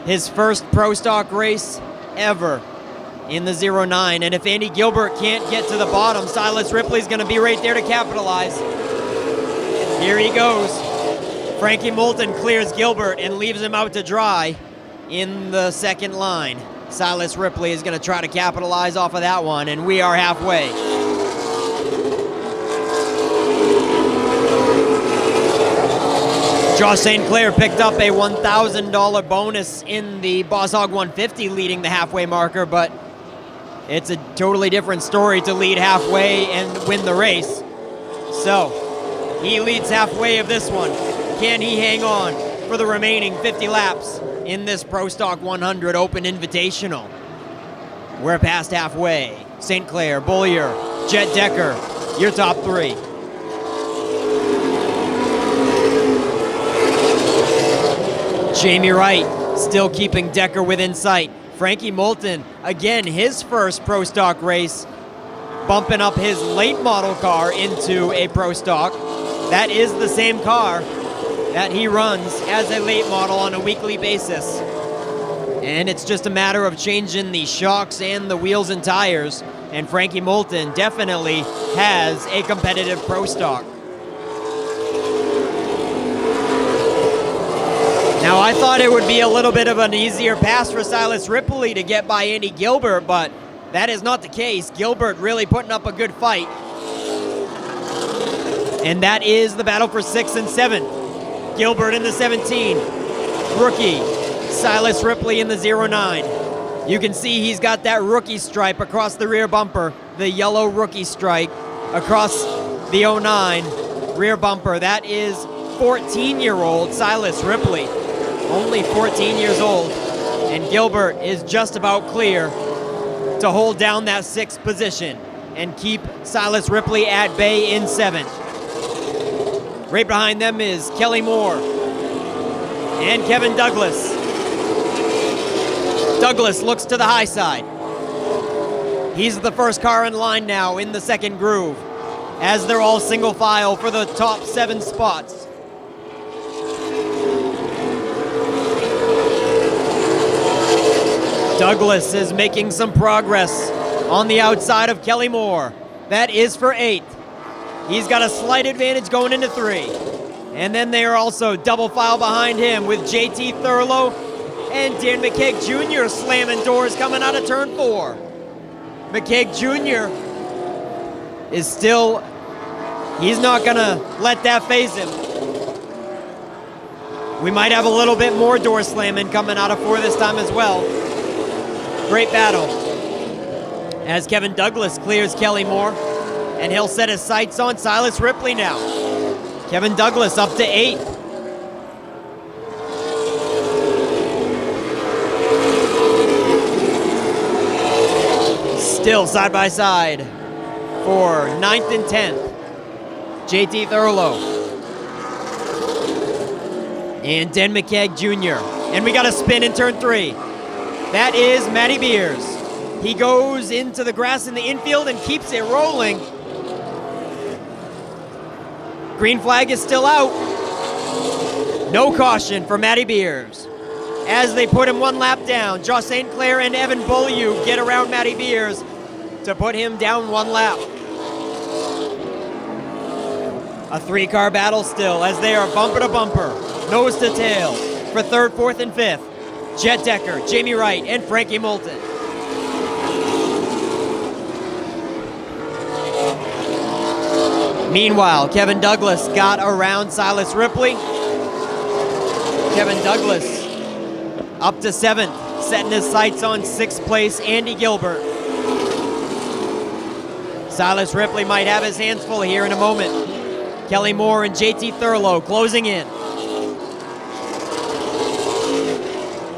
His first Pro Stock race ever in the 09, and if Andy Gilbert can't get to the bottom, Silas Ripley's going to be right there to capitalize. Here he goes. Frankie Moulton clears Gilbert and leaves him out to dry in the second line. Silas Ripley is going to try to capitalize off of that one, and we are halfway. Josh St. Clair picked up a $1,000 bonus in the Boss Hog 150 leading the halfway marker, but it's a totally different story to lead halfway and win the race. So, he leads halfway of this one. Can he hang on for the remaining 50 laps in this Pro Stock 100 Open Invitational? We're past halfway. St. Clair, Bollier, Jet Decker, your top three. Jamie Wright still keeping Decker within sight. Frankie Moulton, again, his first Pro Stock race, bumping up his late model car into a Pro Stock. That is the same car that he runs as a late model on a weekly basis. And it's just a matter of changing the shocks and the wheels and tires. And Frankie Moulton definitely has a competitive Pro Stock. Now, I thought it would be a little bit of an easier pass for Silas Ripley to get by Andy Gilbert, but that is not the case. Gilbert really putting up a good fight. And that is the battle for 6 and 7. Gilbert in the 17. Rookie Silas Ripley in the 09. You can see he's got that rookie stripe across the rear bumper, the yellow rookie stripe across the 09 rear bumper. That is 14-year-old Silas Ripley, only 14 years old. And Gilbert is just about clear to hold down that 6th position and keep Silas Ripley at bay in 7th. Right behind them is Kelly Moore and Kevin Douglas. Douglas looks to the high side. He's the first car in line now in the second groove, as they're all single file for the top 7 spots. Douglas is making some progress on the outside of Kelly Moore. That is for 8th. He's got a slight advantage going into 3. And then they are also double file behind him with JT Thurlow and Dan McKeag Jr. slamming doors coming out of turn 4. McKeag Jr. is still, he's not gonna let that phase him. We might have a little bit more door slamming coming out of 4 this time as well. Great battle. As Kevin Douglas clears Kelly Moore, and he'll set his sights on Silas Ripley now. Kevin Douglas up to 8. Still side by side for 9th and 10th. JT Thurlow and Dan McKeag Jr. And we got a spin in turn 3. That is Matty Beers. He goes into the grass in the infield and keeps it rolling. Green flag is still out. No caution for Matty Beers. As they put him 1 lap down, Josh St. Clair and Evan Beaulieu get around Matty Beers to put him down 1 lap. A 3-car battle still as they are bumper to bumper, nose to tail for 3rd, 4th, and 5th. Jet Decker, Jamie Wright, and Frankie Moulton. Meanwhile, Kevin Douglas got around Silas Ripley. Kevin Douglas up to 7th, setting his sights on 6th place, Andy Gilbert. Silas Ripley might have his hands full here in a moment. Kelly Moore and JT Thurlow closing in.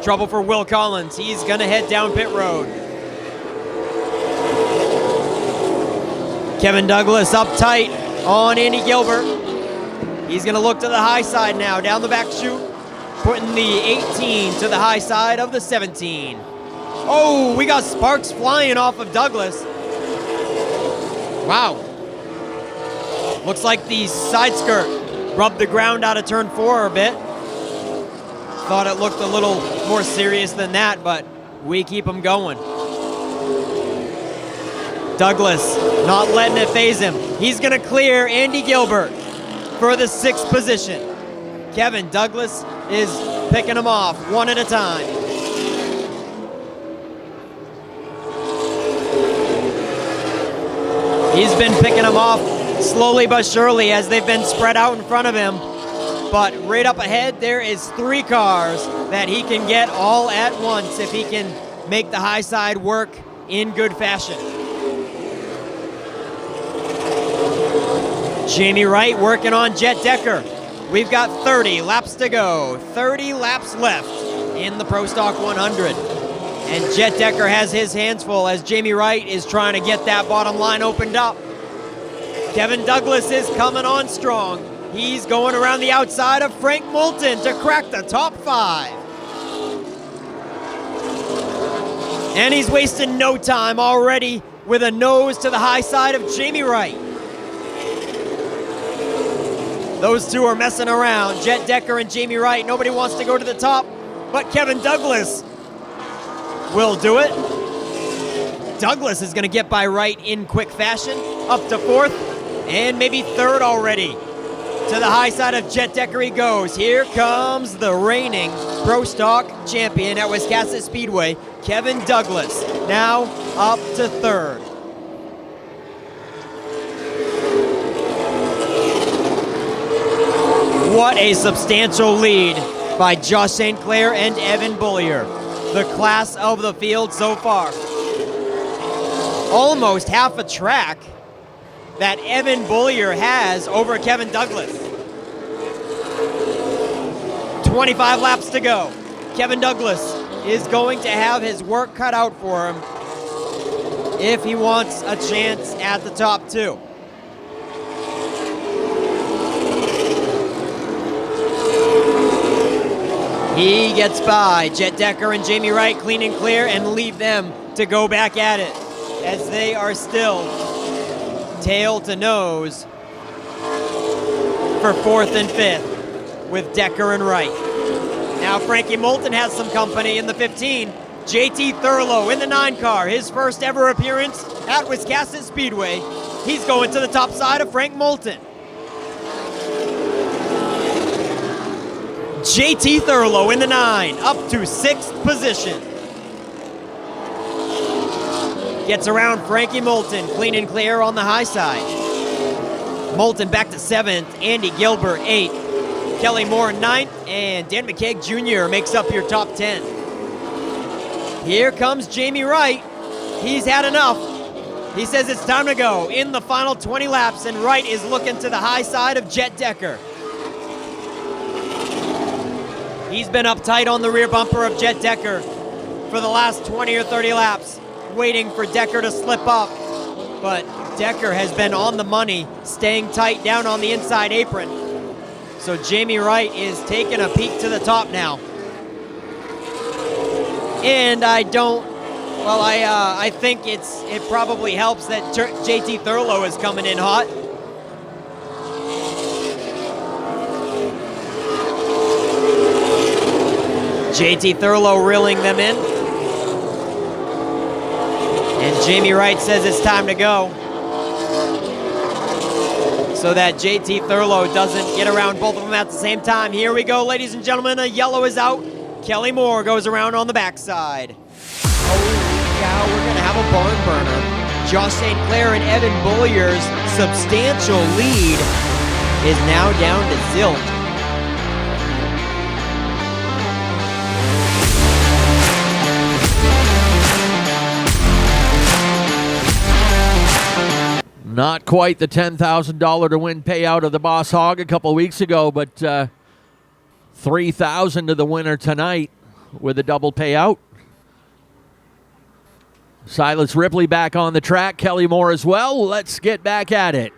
Trouble for Will Collins. He's gonna head down pit road. Kevin Douglas up tight on Andy Gilbert. He's gonna look to the high side now, down the back chute, putting the 18 to the high side of the 17. Oh, we got sparks flying off of Douglas. Wow. Looks like the side skirt rubbed the ground out of turn 4 a bit. Thought it looked a little more serious than that, but we keep him going. Douglas not letting it phase him. He's gonna clear Andy Gilbert for the 6th position. Kevin Douglas is picking him off 1 at a time. He's been picking him off slowly but surely as they've been spread out in front of him. But right up ahead, there is 3 cars that he can get all at once if he can make the high side work in good fashion. Jamie Wright working on Jet Decker. We've got 30 laps to go. 30 laps left in the Pro Stock 100. And Jet Decker has his hands full as Jamie Wright is trying to get that bottom line opened up. Kevin Douglas is coming on strong. He's going around the outside of Frank Moulton to crack the top 5. And he's wasting no time already with a nose to the high side of Jamie Wright. Those two are messing around. Jet Decker and Jamie Wright. Nobody wants to go to the top, but Kevin Douglas will do it. Douglas is going to get by Wright in quick fashion, up to 4th, and maybe 3rd already. To the high side of Jet Decker he goes. Here comes the reigning Pro Stock champion at Wiscasset Speedway, Kevin Douglas, now up to 3rd. What a substantial lead by Josh St. Clair and Evan Beaulieu. The class of the field so far. Almost half a track that Evan Beaulieu has over Kevin Douglas. 25 laps to go. Kevin Douglas is going to have his work cut out for him if he wants a chance at the top 2. He gets by Jet Decker and Jamie Wright clean and clear and leave them to go back at it as they are still tail to nose for 4th and 5th with Decker and Wright. Now Frankie Moulton has some company in the 15. JT Thurlow in the 9 car, his first ever appearance at Wiscasset Speedway. He's going to the top side of Frank Moulton. JT Thurlow in the 9, up to 6th position. Gets around Frankie Moulton, clean and clear on the high side. Moulton back to 7th, Andy Gilbert 8th, Kelly Moore 9th, and Dan McKeag Jr. makes up your top 10. Here comes Jamie Wright. He's had enough. He says it's time to go in the final 20 laps, and Wright is looking to the high side of Jet Decker. He's been uptight on the rear bumper of Jet Decker for the last 20 or 30 laps, waiting for Decker to slip up. But Decker has been on the money, staying tight down on the inside apron. So Jamie Wright is taking a peek to the top now. And I think it probably helps that JT Thurlow is coming in hot. JT Thurlow reeling them in. And Jamie Wright says it's time to go, so that JT Thurlow doesn't get around both of them at the same time. Here we go, ladies and gentlemen. A yellow is out. Kelly Moore goes around on the backside. Holy cow, we're going to have a barn burner. Josh St. Clair and Evan Bolyer's substantial lead is now down to zilch. Not quite the $10,000 to win payout of the Boss Hog a couple weeks ago, but $3,000 to the winner tonight with a double payout. Silas Ripley back on the track, Kelly Moore as well. Let's get back at it.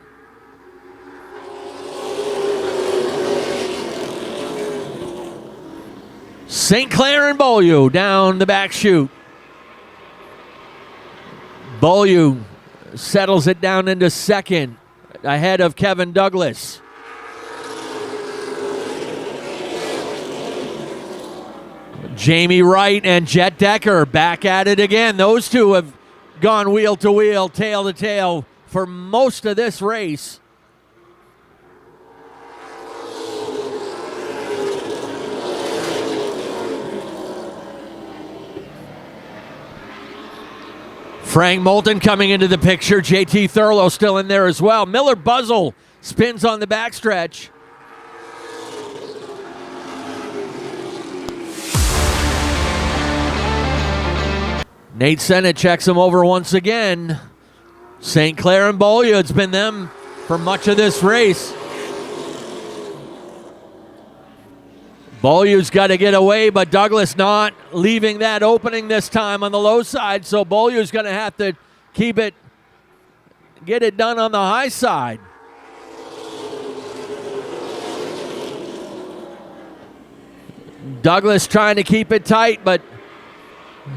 St. Clair and Beaulieu down the back chute. Beaulieu settles it down into second, ahead of Kevin Douglas. Jamie Wright and Jet Decker back at it again. Those two have gone wheel to wheel, tail to tail for most of this race. Frank Moulton coming into the picture. JT Thurlow still in there as well. Miller Buzzle spins on the backstretch. Nate Sennett checks him over once again. St. Clair and Beaulieu, it's been them for much of this race. Beaulieu's got to get away, but Douglas not leaving that opening this time on the low side, so Beaulieu's going to have to get it done on the high side. Douglas trying to keep it tight, but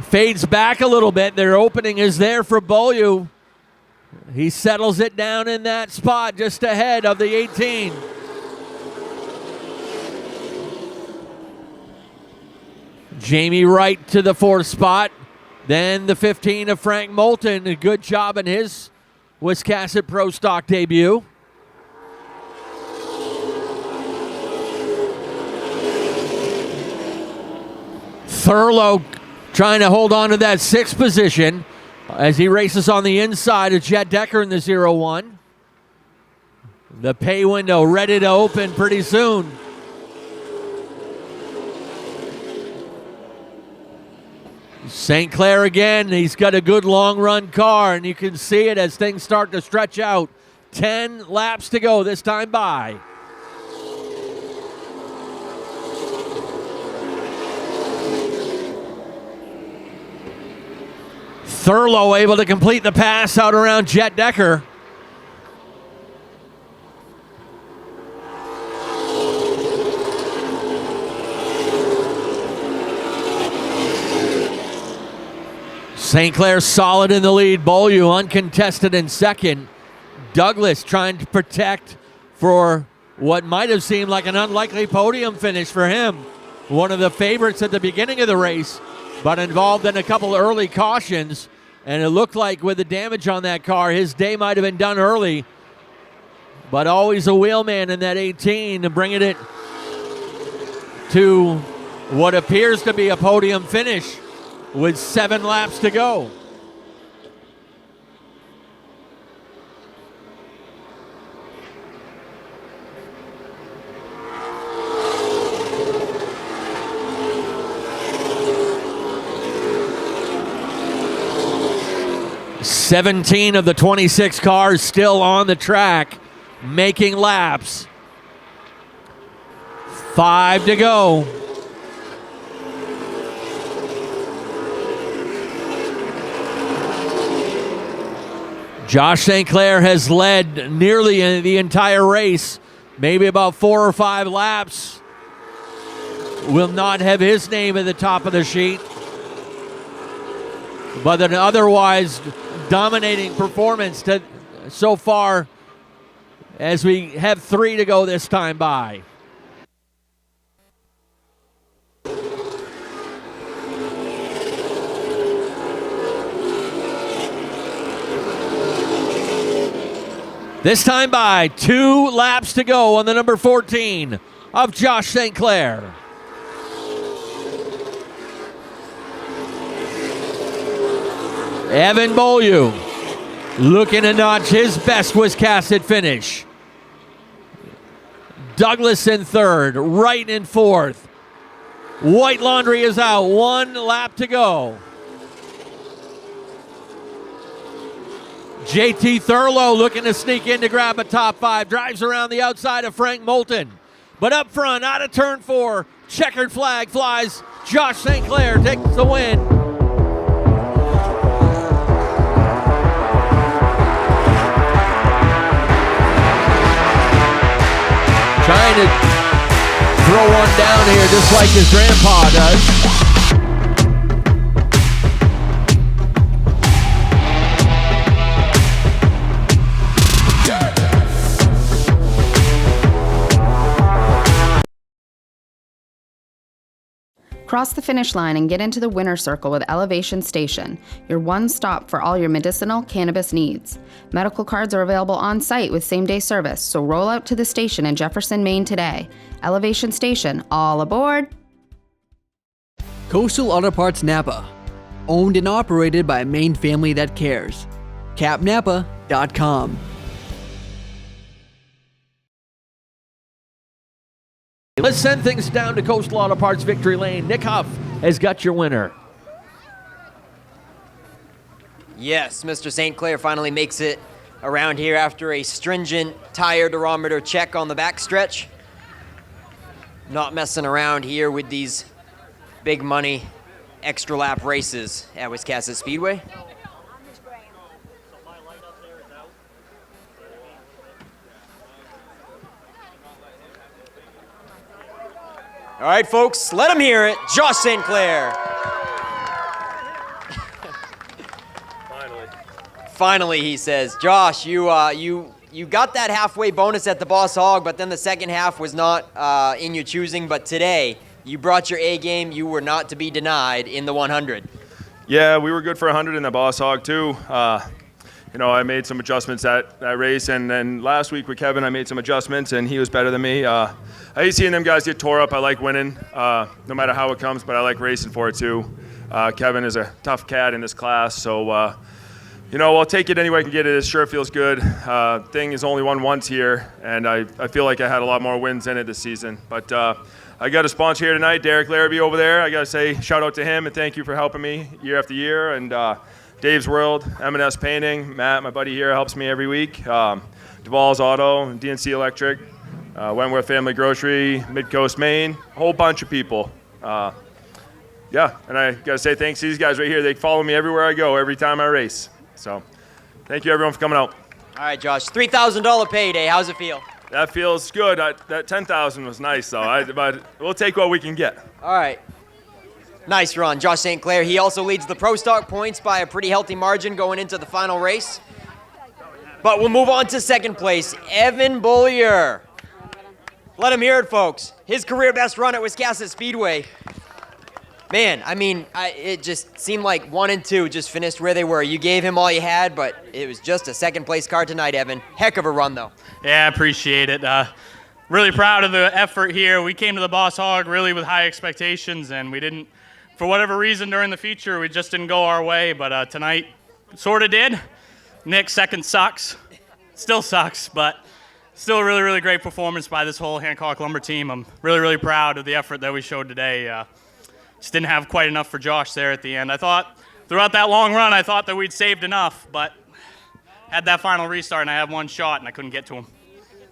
fades back a little bit. Their opening is there for Beaulieu. He settles it down in that spot just ahead of the 18. Jamie Wright to the 4th spot. Then the 15 of Frank Moulton. A good job in his Wiscasset Pro Stock debut. Thurlow trying to hold on to that 6th position as he races on the inside of Jet Decker in the 0-1. The pay window ready to open pretty soon. St. Clair again, he's got a good long run car, and you can see it as things start to stretch out. 10 laps to go this time by. Thurlow able to complete the pass out around Jet Decker. St. Clair solid in the lead. Beaulieu uncontested in second. Douglas trying to protect for what might have seemed like an unlikely podium finish for him. One of the favorites at the beginning of the race, but involved in a couple early cautions. And it looked like with the damage on that car, his day might have been done early. But always a wheelman in that 18 and bringing it to what appears to be a podium finish with 7 laps to go. "17 of the 26 cars still on the track, making laps. 5 to go. Josh St. Clair has led nearly the entire race, maybe about 4 or 5 laps. Will not have his name at the top of the sheet. But an otherwise dominating performance so far as we have 3 to go this time by. This time by 2 laps to go on the number 14 of Josh St. Clair. Evan Beaulieu looking to notch his best Wiscasset finish. Douglas in third, Wright in fourth. White Laundry is out, 1 lap to go. JT Thurlow looking to sneak in to grab a top 5. Drives around the outside of Frank Moulton. But up front, out of turn 4, checkered flag flies. Josh St. Clair takes the win. Trying to throw one down here just like his grandpa does. Cross the finish line and get into the winner's circle with Elevation Station, your one stop for all your medicinal cannabis needs. Medical cards are available on site with same-day service, so roll out to the station in Jefferson, Maine today. Elevation Station, all aboard! Coastal Auto Parts Napa. Owned and operated by a Maine family that cares. capnapa.com. Let's send things down to Coastal Auto Parts Victory Lane. Nick Huff has got your winner. Yes, Mr. St. Clair finally makes it around here after a stringent tire durometer check on the backstretch. Not messing around here with these big money extra lap races at Wiscasset Speedway. All right, folks, let them hear it. Josh St. Clair. Finally, he says. Josh, you got that halfway bonus at the Boss Hog, but then the second half was not in your choosing. But today, you brought your A game. You were not to be denied in the 100. Yeah, we were good for 100 in the Boss Hog, too. I made some adjustments that race, and then last week with Kevin, I made some adjustments, and he was better than me. I hate seeing them guys get tore up. I like winning, no matter how it comes, but I like racing for it too. Kevin is a tough cat in this class, so I'll take it any way I can get it. It sure feels good. Thing is only won once here, and I feel like I had a lot more wins in it this season. But I got a sponsor here tonight, Derek Larrabee over there. I got to say shout out to him and thank you for helping me year after year. And Dave's World, M&S Painting, Matt, my buddy here, helps me every week. Duvall's Auto, DNC Electric, Wentworth Family Grocery, Midcoast Maine, a whole bunch of people. And I got to say thanks to these guys right here. They follow me everywhere I go, every time I race. So thank you, everyone, for coming out. All right, Josh, $3,000 payday. How's it feel? That feels good. That $10,000 was nice, though. But we'll take what we can get. All right. Nice run. Josh St. Clair, he also leads the Pro Stock points by a pretty healthy margin going into the final race. But we'll move on to second place, Evan Beaulieu. Let him hear it, folks. His career best run at Wiscasset Speedway. Man, I mean, it just seemed like 1 and 2 just finished where they were. You gave him all you had, but it was just a second place car tonight, Evan. Heck of a run, though. Yeah, I appreciate it. really proud of the effort here. We came to the Boss Hog really with high expectations, and we didn't, for whatever reason during the feature, we just didn't go our way, but tonight sort of did. Nick, second sucks. Still sucks, but still a really, really great performance by this whole Hancock Lumber team. I'm really, really proud of the effort that we showed today. Just didn't have quite enough for Josh there at the end. I thought throughout that long run, I thought that we'd saved enough, but had that final restart and I had one shot and I couldn't get to him.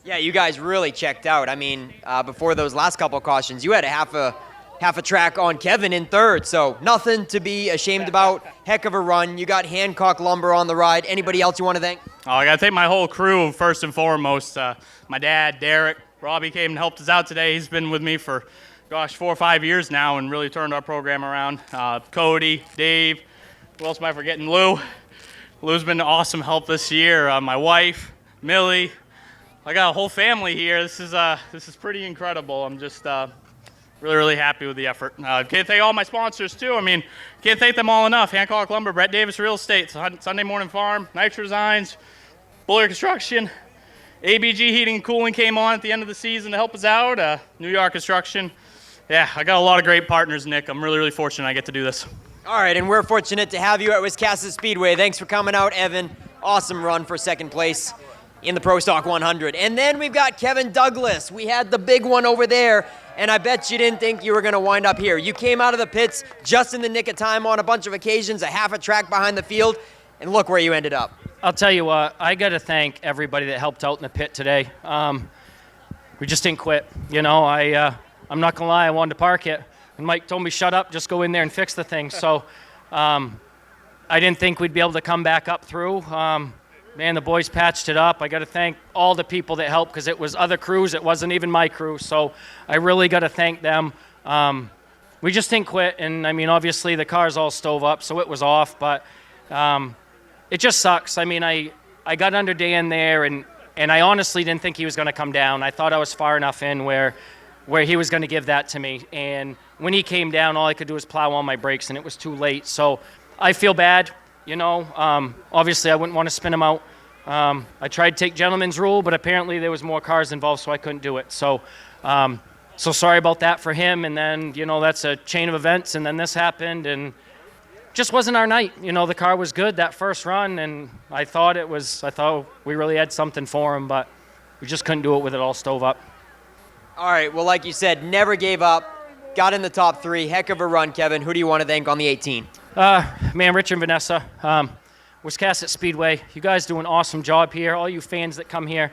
Yeah, you guys really checked out. I mean, before those last couple cautions, you had a half a track on Kevin in third, so nothing to be ashamed about. Heck of a run. You got Hancock Lumber on the ride. Anybody else you want to thank? Oh, I got to thank my whole crew first and foremost. My dad, Derek, Robbie came and helped us out today. He's been with me for, 4 or 5 years now and really turned our program around. Cody, Dave, who else am I forgetting? Lou. Lou's been an awesome help this year. My wife, Millie. I got a whole family here. This is pretty incredible. I'm just really, really happy with the effort. Can't thank all my sponsors too. I mean, can't thank them all enough. Hancock Lumber, Brett Davis Real Estate, Sunday Morning Farm, Nitro Designs, Buller Construction, ABG Heating and Cooling came on at the end of the season to help us out. New York Construction. Yeah, I got a lot of great partners, Nick. I'm really, really fortunate I get to do this. All right, and we're fortunate to have you at Wiscasset Speedway. Thanks for coming out, Evan. Awesome run for second place in the Pro Stock 100. And then we've got Kevin Douglas. We had the big one over there, and I bet you didn't think you were going to wind up here. You came out of the pits just in the nick of time on a bunch of occasions, a half a track behind the field, and look where you ended up. I'll tell you what, I got to thank everybody that helped out in the pit today. We just didn't quit. You know, I'm not going to lie, I wanted to park it. And Mike told me, shut up, just go in there and fix the thing. So I didn't think we'd be able to come back up through. Man, the boys patched it up. I got to thank all the people that helped because it was other crews. It wasn't even my crew. So I really got to thank them. We just didn't quit. And, I mean, obviously the car's all stove up, so it was off. But it just sucks. I mean, I got under Dan there, and I honestly didn't think he was going to come down. I thought I was far enough in where he was going to give that to me. And when he came down, all I could do was plow on my brakes, and it was too late. So I feel bad. You know, obviously I wouldn't want to spin him out. I tried to take gentleman's rule, but apparently there was more cars involved, so I couldn't do it. So so sorry about that for him. And then, you know, that's a chain of events, and then this happened, and just wasn't our night. You know, the car was good that first run, and I thought we really had something for him, but we just couldn't do it with it all stove up. All right, well, like you said, never gave up. Got in the top 3. Heck of a run, Kevin. Who do you want to thank on the 18? Man, Rich and Vanessa, Wiscasset Speedway, you guys do an awesome job here. All you fans that come here,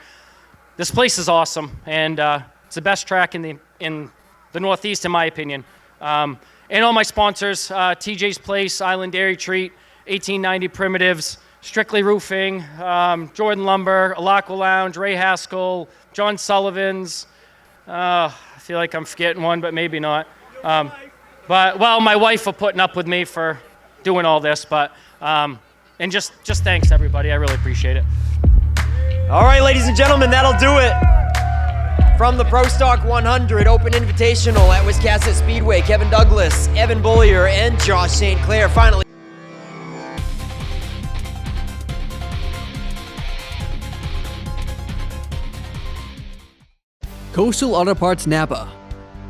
this place is awesome, and it's the best track in the Northeast, in my opinion. And all my sponsors, TJ's Place, Island Dairy Treat, 1890 Primitives, Strictly Roofing, Jordan Lumber, Alaqua Lounge, Ray Haskell, John Sullivan's. I feel like I'm forgetting one, but maybe not. But my wife for putting up with me for doing all this, but and just thanks everybody. I really appreciate it. All right, ladies and gentlemen, that'll do it. From the Pro Stock 100 Open Invitational at Wiscasset Speedway, Kevin Douglas, Evan Bollier, and Josh St. Clair finally. Coastal Auto Parts Napa.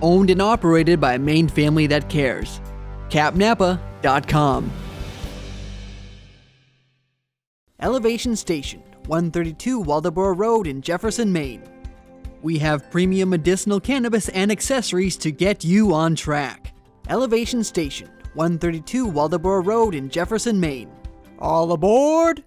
Owned and operated by a Maine family that cares. capnapa.com. Elevation Station, 132 Waldoboro Road in Jefferson, Maine. We have premium medicinal cannabis and accessories to get you on track. Elevation Station, 132 Waldoboro Road in Jefferson, Maine. All aboard!